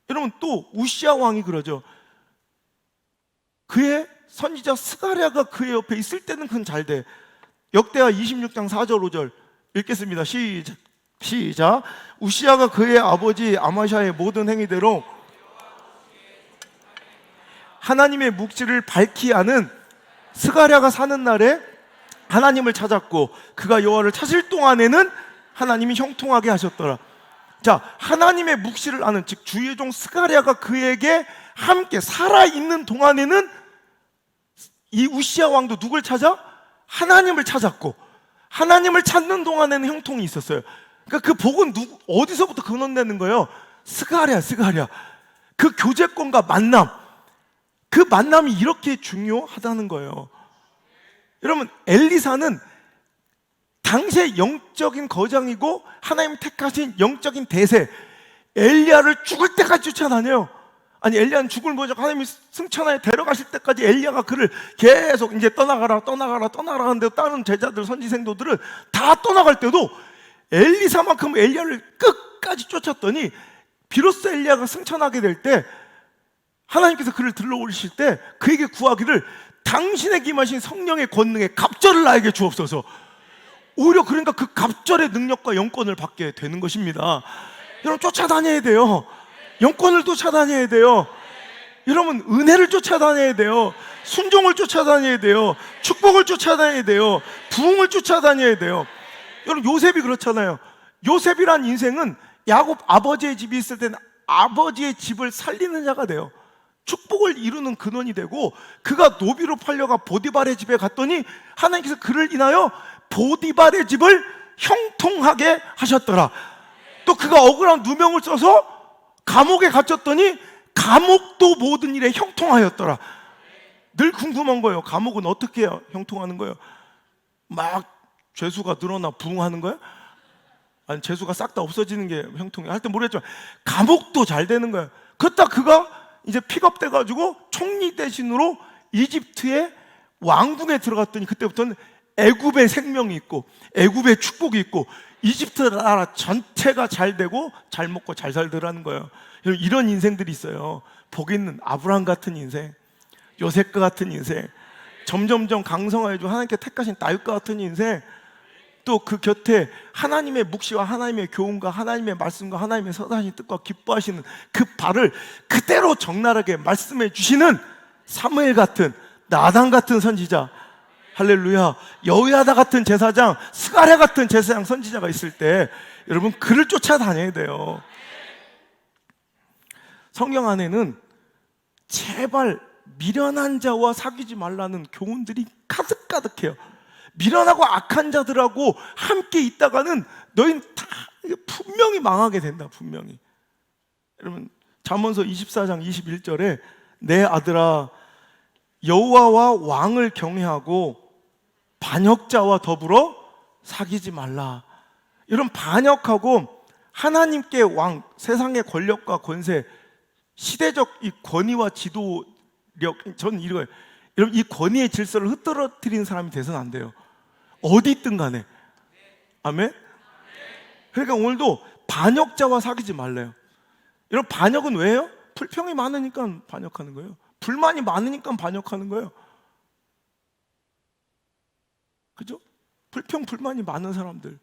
여러분, 또 우시아 왕이 그러죠. 그의 선지자 스가랴가 그의 옆에 있을 때는 그는 잘 돼. 역대하 26장 4절 5절 읽겠습니다. 시작. 우시야가 그의 아버지 아마샤의 모든 행위대로 하나님의 묵시를 밝히 아는 스가랴가 사는 날에 하나님을 찾았고 그가 여호와를 찾을 동안에는 하나님이 형통하게 하셨더라. 자, 하나님의 묵시를 아는, 즉 주의 종 스가랴가 그에게 함께 살아있는 동안에는 이 우시야 왕도 누굴 찾아? 하나님을 찾았고, 하나님을 찾는 동안에는 형통이 있었어요. 그러니까 그 복은 어디서부터 근원되는 거예요? 스가랴. 그 교제권과 만남, 그 만남이 이렇게 중요하다는 거예요. 여러분, 엘리사는 당시의 영적인 거장이고 하나님 택하신 영적인 대세, 엘리야를 죽을 때까지 쫓아다녀요. 아니, 엘리야는 죽을 모적 하나님이 승천하에 데려가실 때까지 엘리야가 그를 계속 이제 떠나가라 하는데, 다른 제자들, 선지생도들은 다 떠나갈 때도 엘리사만큼 엘리야를 끝까지 쫓았더니 비로소 엘리야가 승천하게 될 때 하나님께서 그를 들러올리실 때 그에게 구하기를 당신에게 임하신 성령의 권능에 갑절을 나에게 주옵소서. 오히려 그러니까 그 갑절의 능력과 영권을 받게 되는 것입니다. 여러분, 쫓아다녀야 돼요. 영권을 쫓아다녀야 돼요. 여러분, 은혜를 쫓아다녀야 돼요. 순종을 쫓아다녀야 돼요. 축복을 쫓아다녀야 돼요. 부흥을 쫓아다녀야 돼요. 여러분, 요셉이 그렇잖아요. 요셉이란 인생은 야곱 아버지의 집이 있을 때는 아버지의 집을 살리는 자가 돼요. 축복을 이루는 근원이 되고, 그가 노비로 팔려가 보디발의 집에 갔더니 하나님께서 그를 인하여 보디발의 집을 형통하게 하셨더라. 또 그가 억울한 누명을 써서 감옥에 갇혔더니 감옥도 모든 일에 형통하였더라. 늘 궁금한 거예요. 감옥은 어떻게 해야 형통하는 거예요? 막 죄수가 늘어나 부흥하는 거예요? 아니, 죄수가 싹 다 없어지는 게 형통해? 하여튼 모르겠지만 감옥도 잘 되는 거예요. 그러다 그가 이제 픽업돼가지고 총리 대신으로 이집트의 왕궁에 들어갔더니 그때부터는 애굽의 생명이 있고 애굽의 축복이 있고 이집트 나라 전체가 잘 되고 잘 먹고 잘 살더라는 거예요. 이런 인생들이 있어요. 복 있는 아브라함 같은 인생, 요셉과 같은 인생, 점점점 강성하여지고 하나님께 택하신 다윗과 같은 인생, 또 그 곁에 하나님의 묵시와 하나님의 교훈과 하나님의 말씀과 하나님의 선하신 뜻과 기뻐하시는 그 발을 그대로 적나라하게 말씀해 주시는 사무엘 같은, 나단 같은 선지자, 할렐루야, 여호야다 같은 제사장, 스가랴 같은 제사장 선지자가 있을 때 여러분, 그를 쫓아다녀야 돼요. 성경 안에는 제발 미련한 자와 사귀지 말라는 교훈들이 가득가득해요. 미련하고 악한 자들하고 함께 있다가는 너희는 다 분명히 망하게 된다. 분명히. 여러분, 잠언서 24장 21절에 내 아들아, 여호와와 왕을 경외하고 반역자와 더불어 사귀지 말라. 이런 반역하고 하나님께 왕, 세상의 권력과 권세, 시대적 이 권위와 지도력, 저는 이거예요. 여러분, 이 권위의 질서를 흐트러뜨리는 사람이 돼서는 안 돼요. 어디 있든 간에. 아멘? 그러니까 오늘도 반역자와 사귀지 말래요. 여러분, 반역은 왜요? 불평이 많으니까 반역하는 거예요. 불만이 많으니까 반역하는 거예요. 그죠? 불평, 불만이 많은 사람들.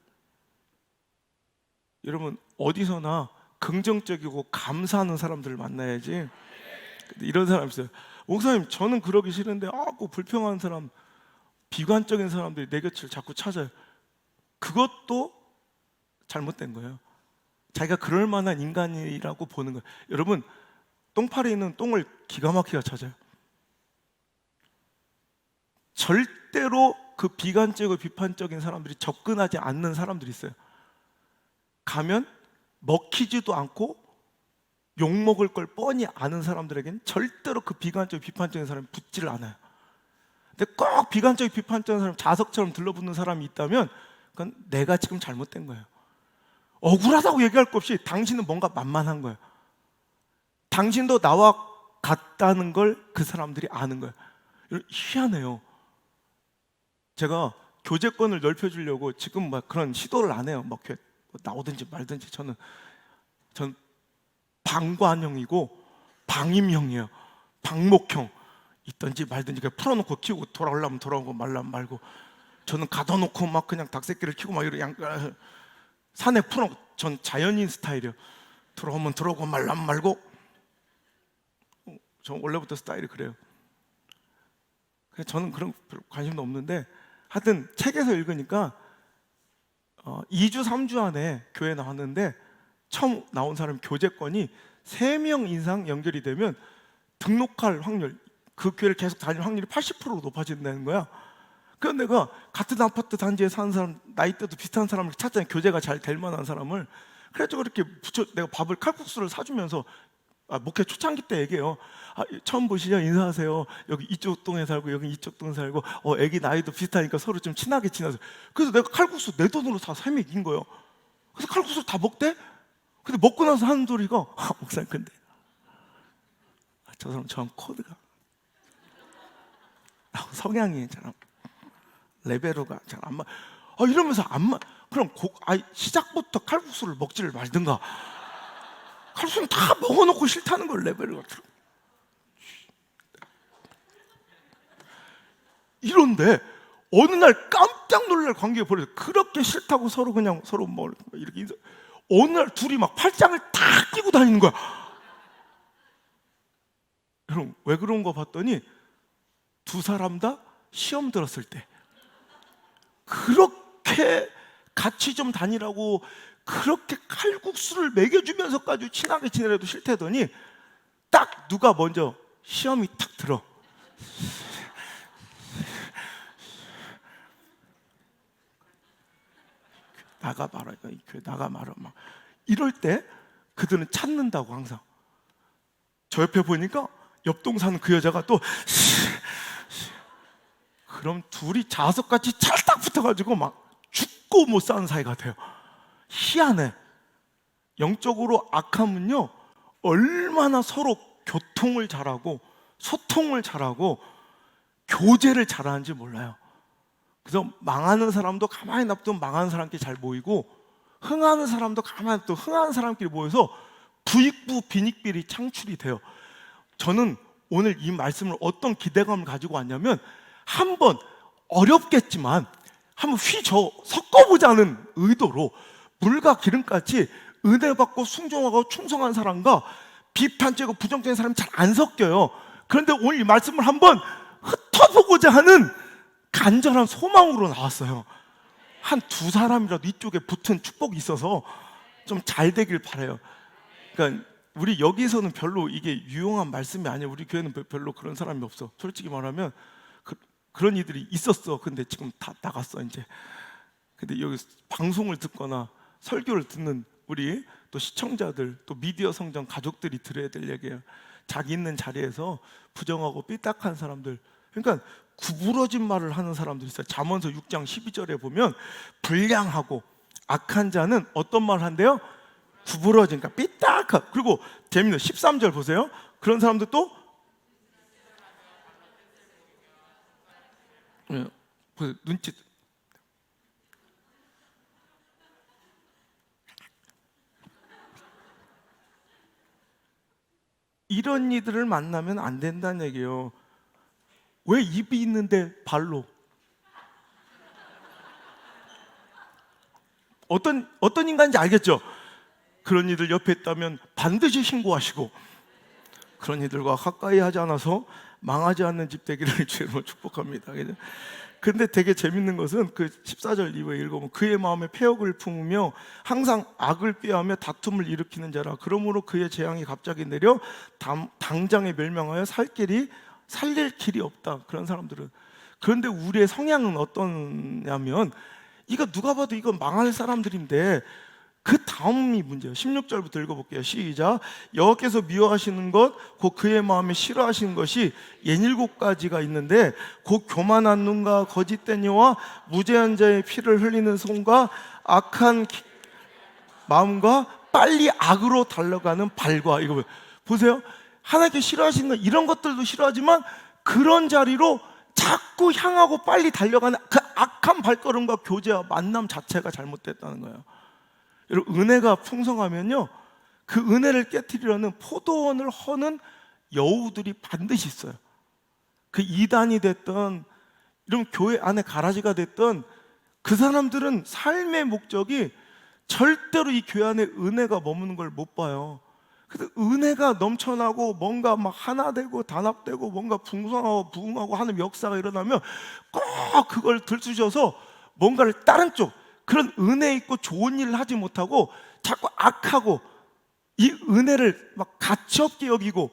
여러분, 어디서나 긍정적이고 감사하는 사람들을 만나야지. 근데 이런 사람 있어요. 목사님, 저는 그러기 싫은데 꼭 불평하는 사람, 비관적인 사람들이 내 곁을 자꾸 찾아요. 그것도 잘못된 거예요. 자기가 그럴 만한 인간이라고 보는 거예요. 여러분, 똥파리에 있는 똥을 기가 막히게 찾아요. 절대로 그 비관적이고 비판적인 사람들이 접근하지 않는 사람들이 있어요. 가면 먹히지도 않고 욕먹을 걸 뻔히 아는 사람들에게는 절대로 그 비관적 비판적인 사람이 붙지를 않아요. 근데 꼭 비관적 비판적인 사람, 자석처럼 들러붙는 사람이 있다면 그건 내가 지금 잘못된 거예요. 억울하다고 얘기할 것 없이 당신은 뭔가 만만한 거예요. 당신도 나와 같다는 걸 그 사람들이 아는 거예요. 희한해요. 제가 교제권을 넓혀주려고 지금 막 그런 시도를 안 해요. 막 나오든지 말든지. 전 방관형이고 방임형이에요. 방목형. 있든지 말든지 그냥 풀어놓고 키우고 돌아오려면 돌아오고 말라면 말고. 저는 가둬놓고 막 그냥 닭새끼를 키고 막 이러 산에 풀어. 전 자연인 스타일이에요. 들어오면 들어오고 말라면 말고. 전 원래부터 스타일이 그래요. 그래서 저는 그런 별 관심도 없는데, 하여튼 책에서 읽으니까 2주 3주 안에 교회 나왔는데 처음 나온 사람 교제권이 3명 이상 연결이 되면 등록할 확률, 그 교회를 계속 다닐 확률이 80%로 높아진다는 거야. 그래서 내가 같은 아파트 단지에 사는 사람, 나이대도 비슷한 사람을 찾잖아요. 교제가 잘 될 만한 사람을. 그래서 그렇게 내가 밥을 칼국수를 사주면서 목회 초창기 때 얘기해요. 처음 보시죠? 인사하세요. 여기 이쪽 동에 살고 여기 이쪽 동에 살고 애기 나이도 비슷하니까 서로 좀 친하게 지내세요. 그래서 내가 칼국수 내 돈으로 다 3명 이긴 거예요. 그래서 칼국수를 다 먹대? 근데 먹고 나서 하는 소리가 목사님 근데 저 사람 저랑 코드가 성향이 잘 레벨로가 잘 안 맞. 이러면서 안 맞. 그럼 시작부터 칼국수를 먹지를 말든가. 칼국수는 다 먹어놓고 싫다는 걸 레벨을 같은. 이런데 어느 날 깜짝 놀랄 관계가 벌어져. 그렇게 싫다고 서로 그냥 서로 뭐 이렇게 인사. 어느 날 둘이 막 팔짱을 다 끼고 다니는 거야. 여러분 왜 그런 거 봤더니 두 사람 다 시험 들었을 때 그렇게 같이 좀 다니라고 그렇게 칼국수를 먹여주면서까지 친하게 지내려도 싫다더니 딱 누가 먼저 시험이 탁 들어. 나가봐라, 나가봐라 막 이럴 때 그들은 찾는다고. 항상 저 옆에 보니까 옆동 사는 그 여자가 또 그럼 둘이 자석같이 찰딱 붙어가지고 막 죽고 못 사는 사이 같아요. 희한해. 영적으로 악함은요 얼마나 서로 교통을 잘하고 소통을 잘하고 교제를 잘하는지 몰라요. 그래서 망하는 사람도 가만히 놔두면 망하는 사람끼리 잘 모이고 흥하는 사람도 가만히 놔두면 흥하는 사람끼리 모여서 부익부 빈익빈이 창출이 돼요. 저는 오늘 이 말씀을 어떤 기대감을 가지고 왔냐면 한번 어렵겠지만 한번 섞어보자는 의도로 물과 기름같이 은혜 받고 순종하고 충성한 사람과 비판적이고 부정적인 사람이 잘 안 섞여요. 그런데 오늘 이 말씀을 한번 흩어보고자 하는 간절한 소망으로 나왔어요. 한 두 사람이라도 이쪽에 붙은 축복이 있어서 좀 잘 되길 바라요. 그러니까 우리 여기서는 별로 이게 유용한 말씀이 아니에요. 우리 교회는 별로 그런 사람이 없어. 솔직히 말하면 그런 이들이 있었어. 근데 지금 다 나갔어 이제. 근데 여기 방송을 듣거나 설교를 듣는 우리 또 시청자들, 또 미디어 성장 가족들이 들어야 될 얘기예요. 자기 있는 자리에서 부정하고 삐딱한 사람들, 그러니까 구부러진 말을 하는 사람들이 있어요. 잠언서 6장 12절에 보면 불량하고 악한 자는 어떤 말을 한대요? 구부러진, 그러니까 삐딱한. 그리고 재밌는 13절 보세요. 그런 사람들 또 눈짓. 이런 이들을 만나면 안 된다는 얘기예요. 왜 입이 있는데 발로? 어떤 인간인지 알겠죠? 그런 이들 옆에 있다면 반드시 신고하시고 그런 이들과 가까이 하지 않아서 망하지 않는 집 되기를 주로 축복합니다. 근데 되게 재밌는 것은 그 14절 이후에 읽어보면 그의 마음에 패역을 품으며 항상 악을 꾀하며 다툼을 일으키는 자라. 그러므로 그의 재앙이 갑자기 내려 당장에 멸망하여 살릴 길이 없다. 그런 사람들은. 그런데 우리의 성향은 어떠냐면 이거 누가 봐도 이건 망할 사람들인데 그 다음이 문제예요. 16절부터 읽어볼게요. 시작. 여호와께서 미워하시는 것 곧 그의 마음에 싫어하시는 것이 67가지가 있는데 곧 교만한 눈과 거짓된 이와 무죄한 자의 피를 흘리는 손과 악한 마음과 빨리 악으로 달려가는 발과. 이거 보세요. 하나님께 싫어하시는 것, 이런 것들도 싫어하지만 그런 자리로 자꾸 향하고 빨리 달려가는 그 악한 발걸음과 교제와 만남 자체가 잘못됐다는 거예요. 여러분, 은혜가 풍성하면요 그 은혜를 깨트리려는 포도원을 허는 여우들이 반드시 있어요. 그 이단이 됐던 이런 교회 안에 가라지가 됐던 그 사람들은 삶의 목적이 절대로 이 교회 안에 은혜가 머무는 걸 못 봐요. 그래서 은혜가 넘쳐나고 뭔가 막 하나 되고 단합되고 뭔가 풍성하고 부흥하고 하는 역사가 일어나면 꼭 그걸 들쑤셔서 뭔가를 다른 쪽 그런 은혜 있고 좋은 일을 하지 못하고 자꾸 악하고 이 은혜를 막 가치없게 여기고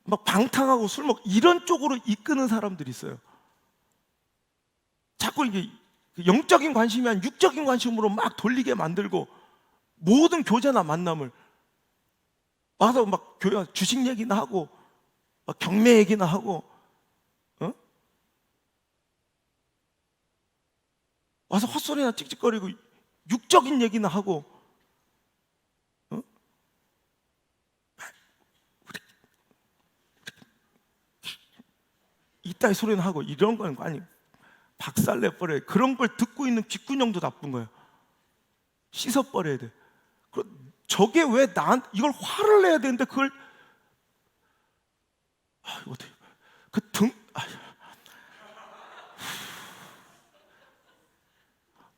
막 방탕하고 술 먹고 이런 쪽으로 이끄는 사람들이 있어요. 자꾸 이게 영적인 관심이 아닌 육적인 관심으로 막 돌리게 만들고 모든 교제나 만남을 와서 막 교회 주식 얘기나 하고 막 경매 얘기나 하고 와서 헛소리나 찍찍거리고 육적인 얘기나 하고 이따위 소리나 하고 이런 건 아니 박살내버려요. 그런 걸 듣고 있는 귓구녕도 나쁜 거예요. 씻어버려야 돼. 저게 왜 이걸 화를 내야 되는데 그걸 이거 어떻게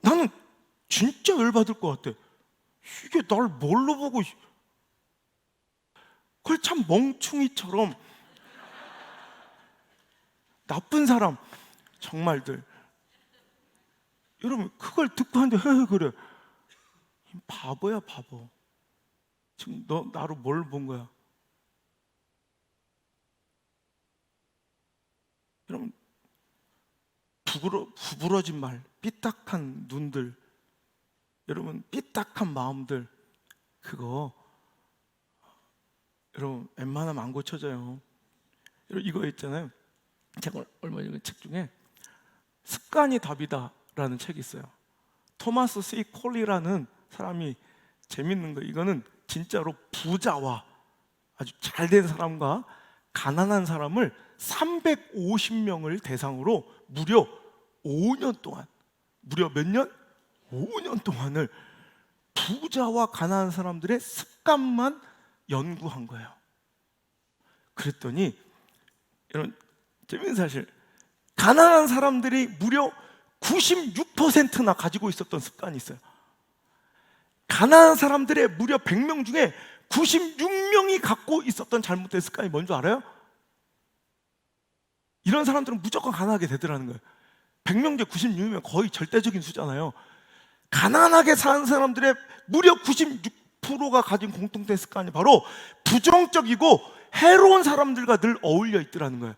나는 진짜 열받을 것 같아. 이게 날 뭘로 보고 그걸 참 멍충이처럼 나쁜 사람 정말들 여러분 그걸 듣고 하는데 그래 바보야 바보. 지금 너 나로 뭘 본 거야? 여러분 부부러진 말, 삐딱한 눈들, 여러분 삐딱한 마음들 그거 여러분 웬만하면 안 고쳐져요. 여러분 이거 있잖아요. 제가 얼마 전에 책 중에 습관이 답이다라는 책이 있어요. 토마스 C. 콜리라는 사람이 재밌는 거 이거는 진짜로 부자와 아주 잘된 사람과 가난한 사람을 350명을 대상으로 무려 5년 동안 무려 몇 년? 5년 동안을 부자와 가난한 사람들의 습관만 연구한 거예요. 그랬더니 여러분 재밌는 사실 가난한 사람들이 무려 96%나 가지고 있었던 습관이 있어요. 가난한 사람들의 무려 100명 중에 96명이 갖고 있었던 잘못된 습관이 뭔지 알아요? 이런 사람들은 무조건 가난하게 되더라는 거예요. 100명 중에 96명 거의 절대적인 수잖아요. 가난하게 사는 사람들의 무려 96%가 가진 공통된 습관이 바로 부정적이고 해로운 사람들과 늘 어울려 있더라는 거예요.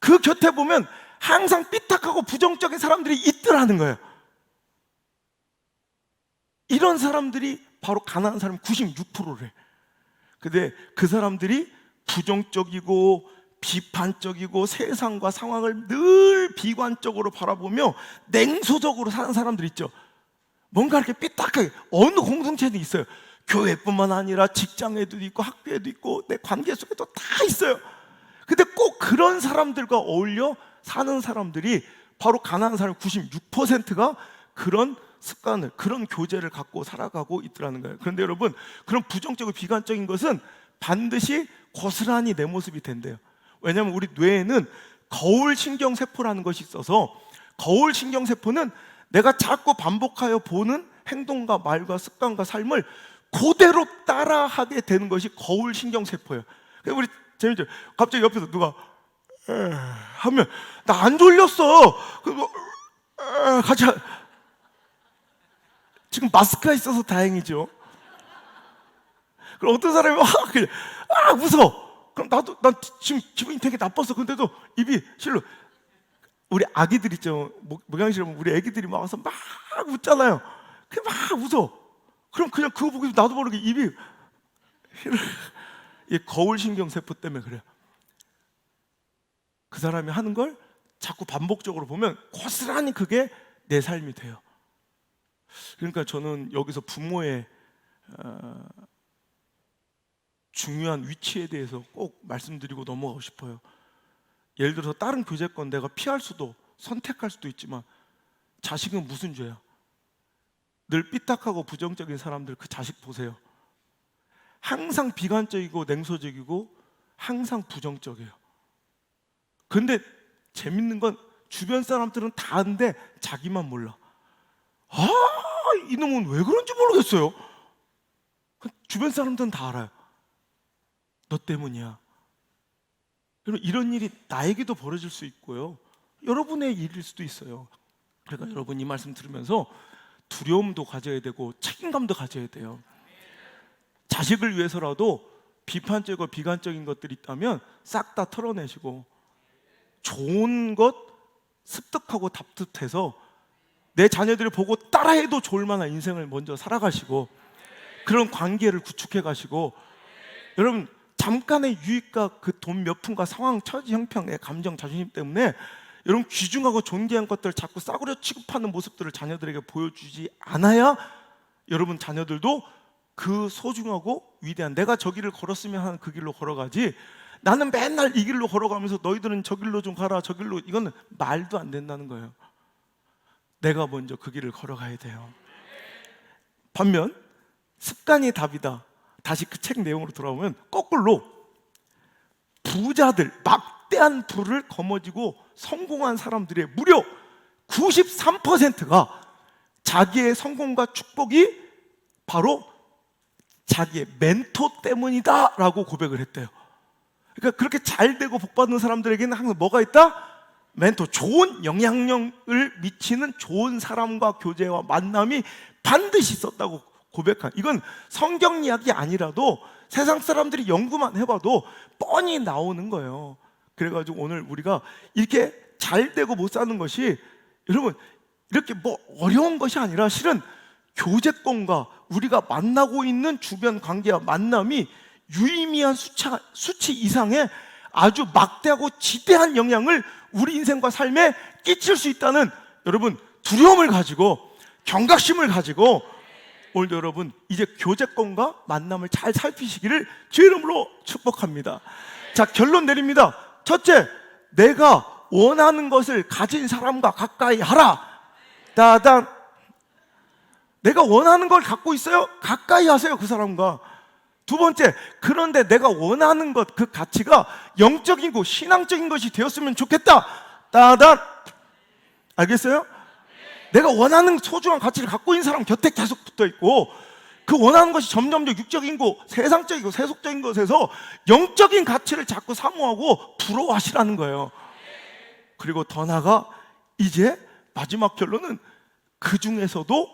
그 곁에 보면 항상 삐딱하고 부정적인 사람들이 있더라는 거예요. 이런 사람들이 바로 가난한 사람 96%래. 근데 그 사람들이 부정적이고 비판적이고 세상과 상황을 늘 비관적으로 바라보며 냉소적으로 사는 사람들 있죠. 뭔가 이렇게 삐딱하게 어느 공동체도 있어요. 교회뿐만 아니라 직장에도 있고 학교에도 있고 내 관계 속에도 다 있어요. 근데 꼭 그런 사람들과 어울려 사는 사람들이 바로 가난한 사람 96%가 그런 습관을, 그런 교제를 갖고 살아가고 있더라는 거예요. 그런데 여러분, 그런 부정적이고 비관적인 것은 반드시 고스란히 내 모습이 된대요. 왜냐하면 우리 뇌에는 거울 신경세포라는 것이 있어서 거울 신경세포는 내가 자꾸 반복하여 보는 행동과 말과 습관과 삶을 그대로 따라하게 되는 것이 거울 신경세포예요. 우리 재밌죠? 갑자기 옆에서 누가 하면 나 안 졸렸어. 같이 지금 마스크가 있어서 다행이죠. 그럼 어떤 사람이 그냥 웃어. 그럼 난 지금 기분이 되게 나빴어. 근데도 입이 실로 우리 아기들 있죠. 목양실 보면 우리 아기들이 막 와서 막 웃잖아요. 그냥 막 웃어. 그럼 그냥 그거 보고 나도 모르게 입이 이 거울 신경세포 때문에 그래요. 그 사람이 하는 걸 자꾸 반복적으로 보면 고스란히 그게 내 삶이 돼요. 그러니까 저는 여기서 부모의 중요한 위치에 대해서 꼭 말씀드리고 넘어가고 싶어요. 예를 들어서 다른 교제권 내가 피할 수도 선택할 수도 있지만 자식은 무슨 죄야? 늘 삐딱하고 부정적인 사람들 그 자식 보세요. 항상 비관적이고 냉소적이고 항상 부정적이에요. 근데 재밌는 건 주변 사람들은 다 아는데 자기만 몰라. 아, 이놈은 왜 그런지 모르겠어요. 주변 사람들은 다 알아요. 너 때문이야. 여러분, 이런 일이 나에게도 벌어질 수 있고요, 여러분의 일일 수도 있어요. 그러니까 여러분, 이 말씀 들으면서 두려움도 가져야 되고 책임감도 가져야 돼요. 자식을 위해서라도 비판적이고 비관적인 것들이 있다면 싹 다 털어내시고, 좋은 것 습득하고 답답해서 내 자녀들이 보고 따라해도 좋을 만한 인생을 먼저 살아가시고, 그런 관계를 구축해 가시고, 여러분, 잠깐의 유익과 그 돈 몇 푼과 상황, 처지, 형평, 내 감정, 자존심 때문에 여러분 귀중하고 존귀한 것들을 자꾸 싸구려 취급하는 모습들을 자녀들에게 보여주지 않아야 여러분 자녀들도 그 소중하고 위대한, 내가 저 길을 걸었으면 하는 그 길로 걸어가지, 나는 맨날 이 길로 걸어가면서 너희들은 저 길로 좀 가라, 저 길로, 이건 말도 안 된다는 거예요. 내가 먼저 그 길을 걸어가야 돼요. 반면 습관이 답이다. 다시 그 책 내용으로 돌아오면 거꾸로 부자들, 막대한 부를 거머쥐고 성공한 사람들의 무려 93%가 자기의 성공과 축복이 바로 자기의 멘토 때문이다 라고 고백을 했대요. 그러니까 그렇게 잘 되고 복받는 사람들에게는 항상 뭐가 있다? 멘토, 좋은 영향력을 미치는 좋은 사람과 교제와 만남이 반드시 있었다고 고백한, 이건 성경 이야기 아니라도 세상 사람들이 연구만 해봐도 뻔히 나오는 거예요. 그래가지고 오늘 우리가 이렇게 잘 되고 못 사는 것이, 여러분, 이렇게 뭐 어려운 것이 아니라 실은 교제권과 우리가 만나고 있는 주변 관계와 만남이 유의미한 수치 이상의 아주 막대하고 지대한 영향을 우리 인생과 삶에 끼칠 수 있다는, 여러분, 두려움을 가지고, 경각심을 가지고 오늘도 여러분 이제 교제권과 만남을 잘 살피시기를 주의 이름으로 축복합니다. 자, 결론 내립니다. 첫째, 내가 원하는 것을 가진 사람과 가까이 하라. 따단. 내가 원하는 걸 갖고 있어요? 가까이 하세요, 그 사람과. 두 번째, 그런데 내가 원하는 것, 그 가치가 영적이고 신앙적인 것이 되었으면 좋겠다. 따단. 알겠어요? 내가 원하는 소중한 가치를 갖고 있는 사람 곁에 계속 붙어 있고, 그 원하는 것이 점점 더 육적이고 세상적이고 세속적인 것에서 영적인 가치를 자꾸 사모하고 부러워하시라는 거예요. 그리고 더 나아가 이제 마지막 결론은 그 중에서도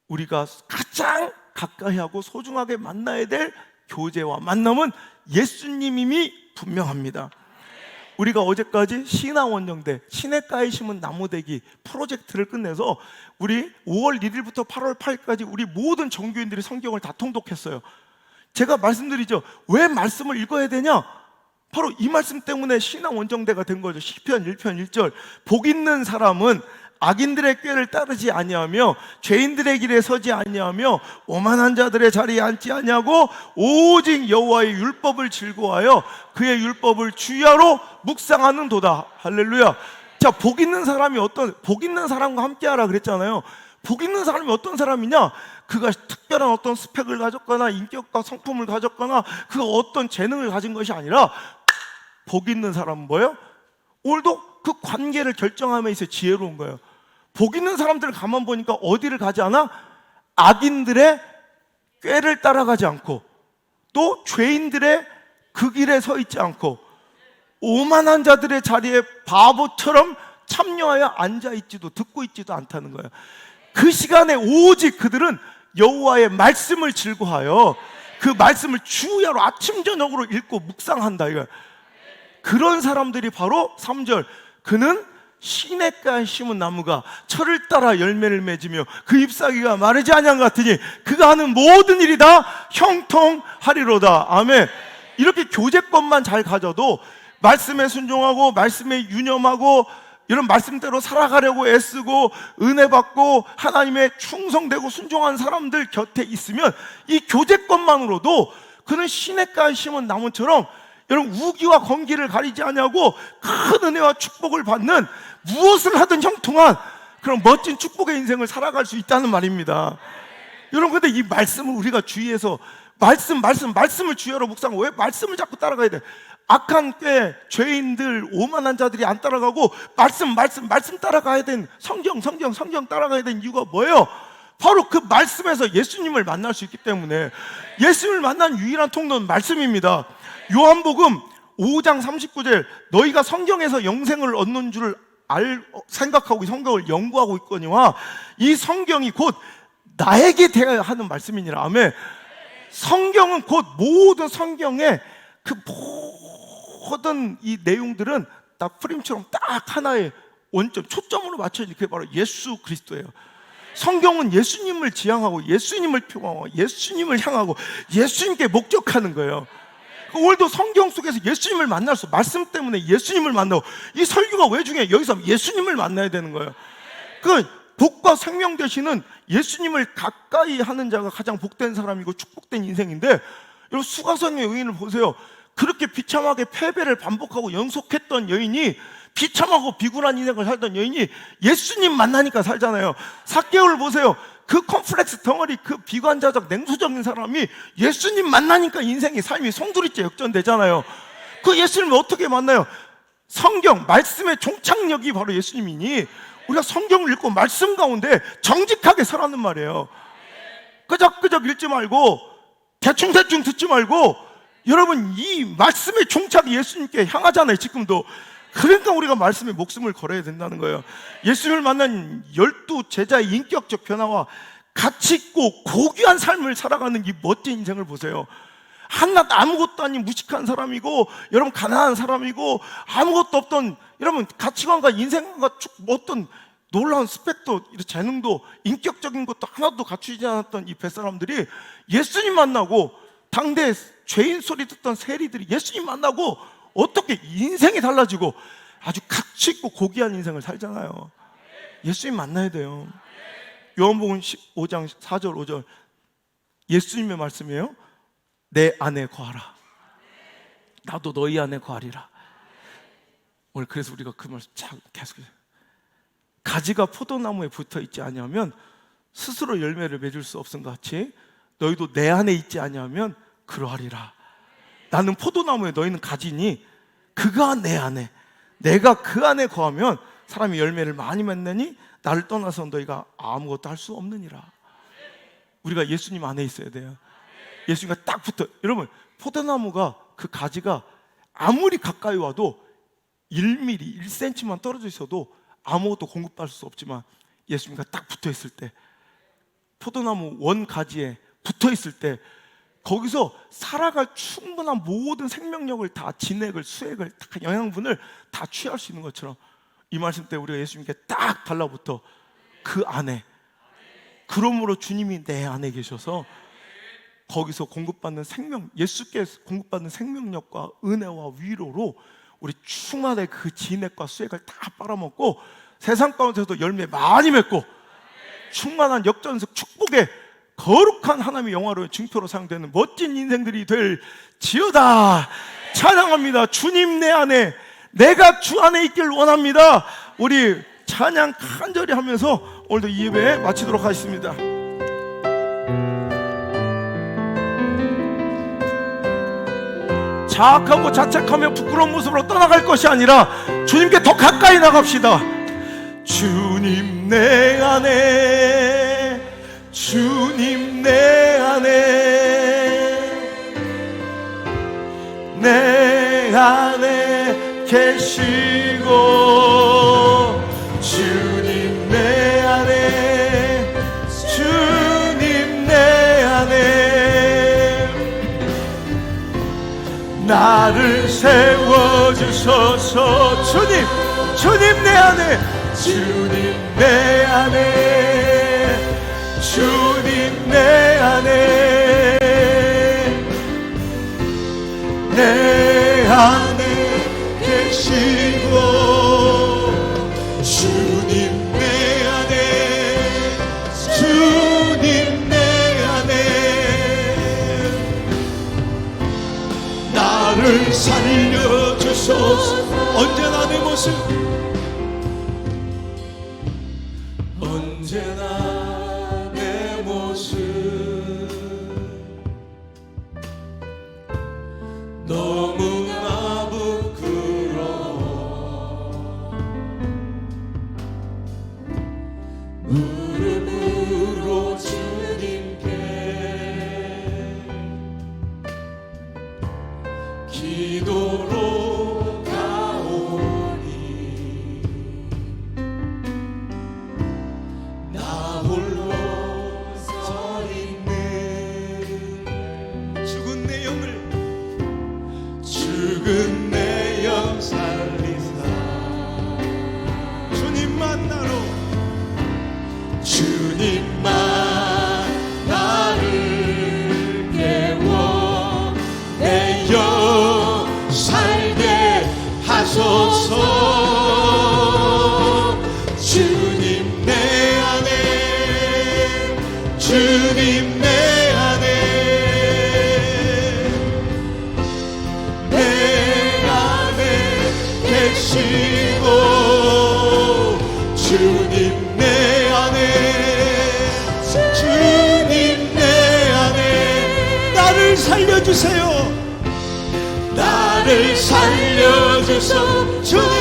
우리가 가장 가까이 하고 소중하게 만나야 될 교제와 만남은 예수님임이 분명합니다. 우리가 어제까지 신화원정대 시냇가에 심은 나무대기 프로젝트를 끝내서 우리 5월 1일부터 8월 8일까지 우리 모든 정교인들이 성경을 다 통독했어요. 제가 말씀드리죠, 왜 말씀을 읽어야 되냐? 바로 이 말씀 때문에 신화원정대가 된 거죠. 시편 1편 1절, 복 있는 사람은 악인들의 꾀를 따르지 아니하며 죄인들의 길에 서지 아니하며 오만한 자들의 자리에 앉지 아니하고 오직 여호와의 율법을 즐거워하여 그의 율법을 주야로 묵상하는도다. 할렐루야. 자, 복 있는 사람이 복 있는 사람과 함께하라 그랬잖아요. 복 있는 사람이 어떤 사람이냐? 그가 특별한 어떤 스펙을 가졌거나 인격과 성품을 가졌거나 그 어떤 재능을 가진 것이 아니라, 복 있는 사람은 뭐예요? 오늘도 그 관계를 결정함에 있어 지혜로운 거예요. 복 있는 사람들을 가만 보니까 어디를 가지 않아? 악인들의 꾀를 따라가지 않고, 또 죄인들의 그 길에 서 있지 않고, 오만한 자들의 자리에 바보처럼 참여하여 앉아있지도 듣고 있지도 않다는 거예요. 그 시간에 오직 그들은 여호와의 말씀을 즐거워하여 그 말씀을 주야로 아침 저녁으로 읽고 묵상한다, 이거예요. 그런 사람들이 바로 3절, 그는 시냇가에 심은 나무가 철을 따라 열매를 맺으며 그 잎사귀가 마르지 아니한 것 같으니 그가 하는 모든 일이 다 형통하리로다. 아멘. 이렇게 교제권만 잘 가져도 말씀에 순종하고 말씀에 유념하고 이런 말씀대로 살아가려고 애쓰고 은혜 받고 하나님의 충성되고 순종한 사람들 곁에 있으면 이 교제권만으로도 그는 시냇가에 심은 나무처럼, 여러분, 우기와 건기를 가리지 아니하고 큰 은혜와 축복을 받는, 무엇을 하든 형통한 그런 멋진 축복의 인생을 살아갈 수 있다는 말입니다. 여러분, 근데 이 말씀을 우리가 주의해서 말씀을 주의하러 묵상하고, 왜 말씀을 자꾸 따라가야 돼? 악한 꾀, 죄인들, 오만한 자들이 안 따라가고 말씀 따라가야 된, 성경 따라가야 된 이유가 뭐예요? 바로 그 말씀에서 예수님을 만날 수 있기 때문에. 예수님을 만난 유일한 통로는 말씀입니다. 요한복음 5장 39절, 너희가 성경에서 영생을 얻는 줄 생각하고 성경을 연구하고 있거니와 이 성경이 곧 나에게 대하여 하는 말씀이니라. 아멘. 성경은 곧 모든 성경의 그 모든 이 내용들은 딱 프림처럼 딱 하나의 원점, 초점으로 맞춰진 게 바로 예수 그리스도예요. 성경은 예수님을 지향하고 예수님을 표방하고 예수님을 향하고 예수님께 목적하는 거예요. 오늘도 성경 속에서 예수님을 만날 수, 말씀 때문에 예수님을 만나고, 이 설교가 왜 중요해? 여기서 예수님을 만나야 되는 거예요. 그 복과 생명 되시는 예수님을 가까이 하는 자가 가장 복된 사람이고 축복된 인생인데, 여러분 수가성의 여인을 보세요. 그렇게 비참하게 패배를 반복하고 연속했던 여인이, 비참하고 비굴한 인생을 살던 여인이 예수님 만나니까 살잖아요. 삭개오를 보세요. 그 컴플렉스 덩어리, 그 비관자적 냉소적인 사람이 예수님 만나니까 인생의 삶이 송두리째 역전되잖아요. 그 예수님을 어떻게 만나요? 성경, 말씀의 종착역이 바로 예수님이니 우리가 성경을 읽고 말씀 가운데 정직하게 서라는 말이에요. 끄적끄적 읽지 말고 대충 듣지 말고, 여러분 이 말씀의 종착이 예수님께 향하잖아요, 지금도. 그러니까 우리가 말씀에 목숨을 걸어야 된다는 거예요. 예수님을 만난 12 제자의 인격적 변화와 가치 있고 고귀한 삶을 살아가는 이 멋진 인생을 보세요. 한낱 아무것도 아닌 무식한 사람이고, 여러분 가난한 사람이고, 아무것도 없던, 여러분 가치관과 인생관과 어떤 놀라운 스펙도, 재능도, 인격적인 것도 하나도 갖추지 않았던 이 뱃사람들이 예수님 만나고, 당대 죄인 소리 듣던 세리들이 예수님 만나고 어떻게 인생이 달라지고 아주 가치 있고 고귀한 인생을 살잖아요. 예수님 만나야 돼요. 요한복음 15장 4절 5절 예수님의 말씀이에요. 내 안에 거하라, 나도 너희 안에 거하리라. 오늘 그래서 우리가 그 말씀 계속해요. 가지가 포도나무에 붙어 있지 아니하면 스스로 열매를 맺을 수 없음 같이 너희도 내 안에 있지 아니하면 그러하리라. 나는 포도나무에, 너희는 가지니 그가 내 안에, 내가 그 안에 거하면 사람이 열매를 많이 맺느니 나를 떠나서 너희가 아무것도 할 수 없느니라. 우리가 예수님 안에 있어야 돼요. 예수님과 딱 붙어. 여러분 포도나무가, 그 가지가 아무리 가까이 와도 1mm, 1cm만 떨어져 있어도 아무것도 공급받을 수 없지만 예수님과 딱 붙어 있을 때, 포도나무 원 가지에 붙어 있을 때 거기서 살아갈 충분한 모든 생명력을 다, 진액을, 수액을, 다 영양분을 다 취할 수 있는 것처럼 이 말씀 때 우리가 예수님께 딱 달라붙어 그 안에, 그러므로 주님이 내 안에 계셔서 거기서 공급받는 생명, 예수께 공급받는 생명력과 은혜와 위로로 우리 충만의 그 진액과 수액을 다 빨아먹고 세상 가운데서도 열매 많이 맺고 충만한 역전적 축복의 거룩한 하나님의 영화로의 증표로 사용되는 멋진 인생들이 될 지어다. 찬양합니다. 주님 내 안에, 내가 주 안에 있길 원합니다. 우리 찬양 간절히 하면서 오늘도 이 예배 마치도록 하겠습니다. 자학하고 자책하며 부끄러운 모습으로 떠나갈 것이 아니라 주님께 더 가까이 나갑시다. 주님 내 안에, 주님 내 안에, 내 안에 계시고, 주님 내 안에, 주님 내 안에 나를 세워주소서. 주님, 주님 내 안에, 주님 내 안에, 주님 내 안에, 내 안에 계시고, 주님 내 안에, 주님 내 안에 나를 살려주소서. 언제나 내 모습, 언제나 내 모습 너무나 주님 내 안에 계시고 주님 내 안에 주님 내 안에 나를 살려주세요. 나를 살려주소 주님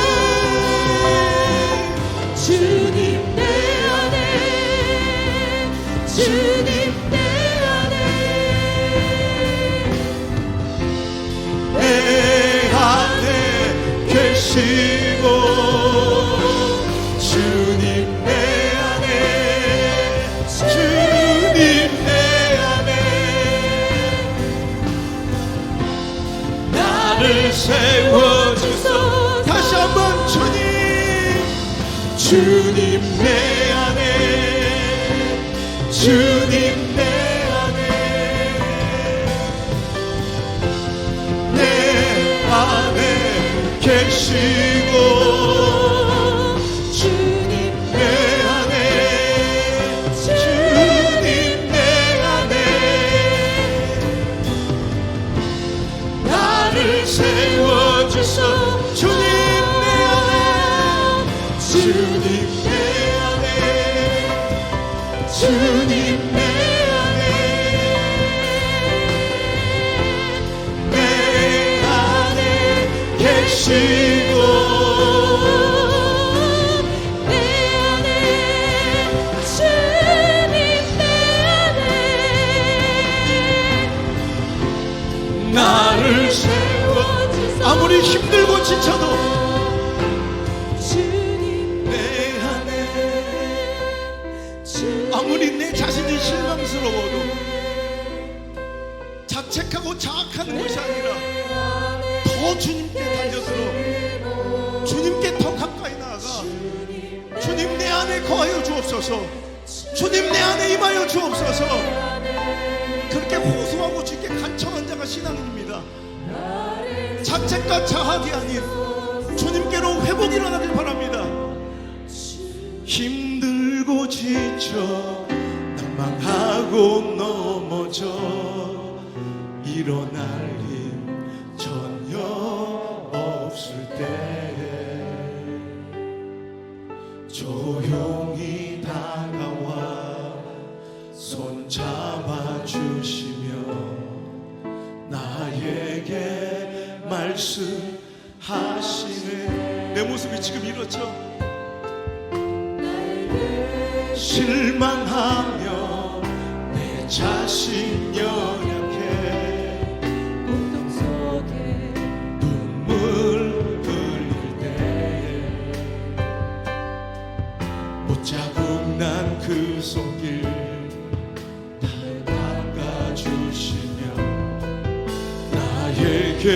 주님 내 안에 주님 내 안에 내 안에 계시고 주님 내 안에 주님 내 안에 나를 세워주소 다시 한번 주님 내 안에 주님 내 안에 내 안에 계시고 주님 내 안에 주님 내 안에 나를 세워주소 주님 내 안에 주님 내 안에 주님 내 안에 내 안에 계시고 내 안에 주님 내 안에 나를 세워 아무리 힘들고 지쳐도 아무리 내 자신이 실망스러워도 자책하고 자학하는 것이 아니라 더 주님께 달려들어 주님께 더 가까이 나아가 주님 내 안에 거하여 주옵소서 주님 내 안에 임하여 주옵소서 그렇게 호소하고 주께 간청한 자가 신앙입니다. 자책과 자학이 아닌 주님께로 회복이 일어나길 바랍니다. 힘들고 지쳐 낭망하고 넘어져 일어날 힘 전혀 없을 때에 조용히 다가와 손 잡아주시며 나에게 말씀하시네. 내 모습이 지금 이렇죠? 실망하며 내 자신 연약해 고통 속에 눈물 흘릴 때에 못자국 난 그 손길 날 닦아주시며 나에게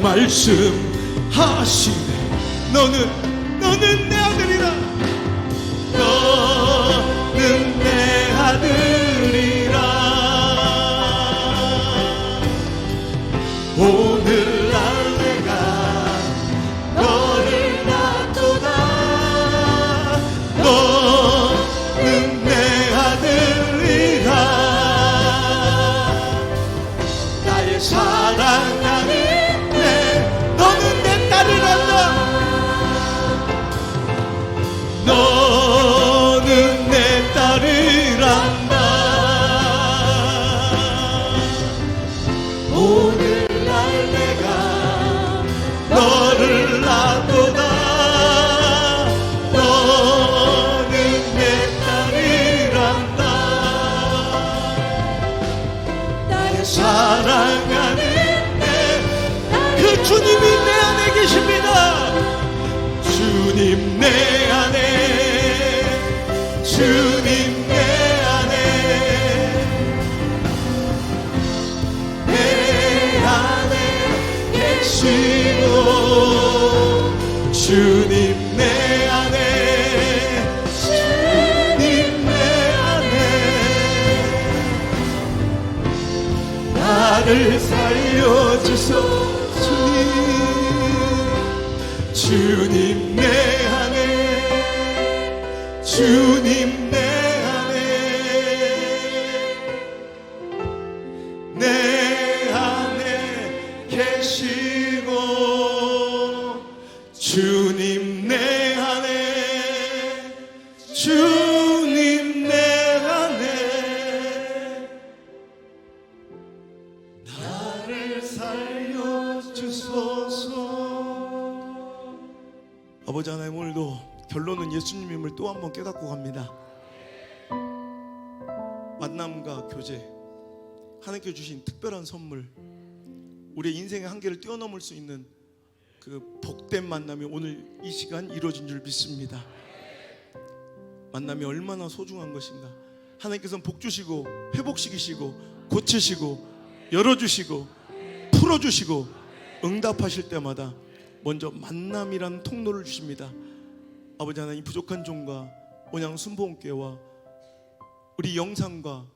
말씀하시네. 너는 내 아들이라 너는 내 아들이라 오늘날 내가 너를 놔두다 너는 내 아들이라 나의 사랑하는 너는 내 딸이란다. 너는 내 딸이란다. 오늘날 내가 너를 놔두다 너는 내 딸이란다. 나의 사랑하는 그 주님이 내 안에 계십니다. 주님 내 안에 주님 내 안에 내 안에 계시고 주님 내 안에 주님 내 안에 나를 살려주소 주님 내 안에 주님 내 안에 알려주소서. 아버지 하나님, 오늘도 결론은 예수님임을 또 한 번 깨닫고 갑니다. 만남과 교제, 하나님께 주신 특별한 선물, 우리의 인생의 한계를 뛰어넘을 수 있는 그 복된 만남이 오늘 이 시간 이루어진 줄 믿습니다. 만남이 얼마나 소중한 것인가. 하나님께서는 복 주시고 회복시키시고 고치시고 열어주시고 풀어주시고 응답하실 때마다 먼저 만남이라는 통로를 주십니다. 아버지 하나님, 부족한 종과 온양 순복음교회와 우리 영상과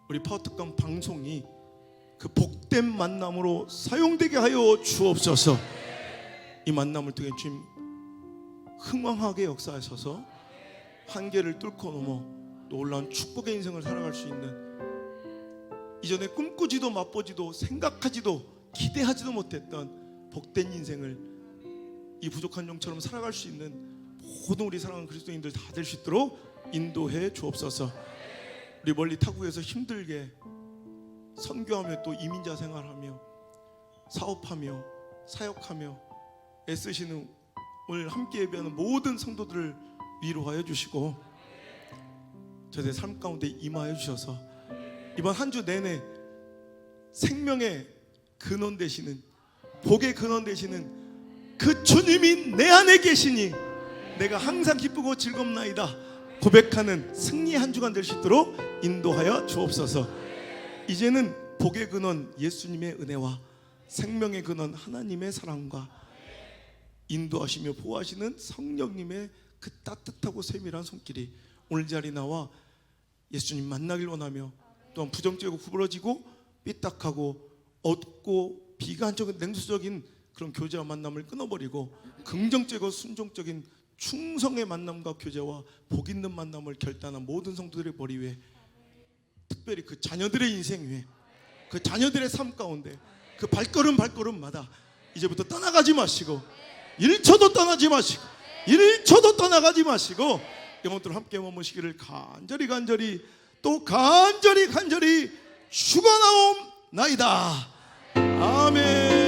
우리 파워특강 방송이 그 복된 만남으로 사용되게 하여 주옵소서. 이 만남을 통해 주님 흥왕하게 역사하셔서 한계를 뚫고 넘어 놀라운 축복의 인생을 살아갈 수 있는, 이전에 꿈꾸지도 맛보지도 생각하지도 기대하지도 못했던 복된 인생을 이 부족한 종처럼 살아갈 수 있는 모든 우리 사랑하는 그리스도인들 다 될 수 있도록 인도해 주옵소서. 우리 멀리 타국에서 힘들게 선교하며 또 이민자 생활하며 사업하며 사역하며 애쓰시는 오늘 함께 예배하는 모든 성도들을 위로하여 주시고 저들의 삶 가운데 임하여 주셔서 이번 한 주 내내 생명의 근원 되시는, 복의 근원 되시는 그 주님이 내 안에 계시니 내가 항상 기쁘고 즐겁나이다 고백하는 승리의 한 주간 될 수 있도록 인도하여 주옵소서. 이제는 복의 근원 예수님의 은혜와 생명의 근원 하나님의 사랑과 인도하시며 보호하시는 성령님의 그 따뜻하고 세밀한 손길이 오늘 자리 나와 예수님 만나길 원하며, 또한 부정적이고 구부러지고 삐딱하고 어둡고 비관적인 냉소적인 그런 교제와 만남을 끊어버리고 긍정적이고 순종적인 충성의 만남과 교제와 복 있는 만남을 결단한 모든 성도들의 머리 위에, 특별히 그 자녀들의 인생 위에, 그 자녀들의 삶 가운데 그 발걸음마다 이제부터 떠나가지 마시고 1초도 떠나지 마시고 1초도 떠나가지 마시고 영원토록 함께 머무시기를 간절히 또 간절히 축원하옵나이다. 아멘.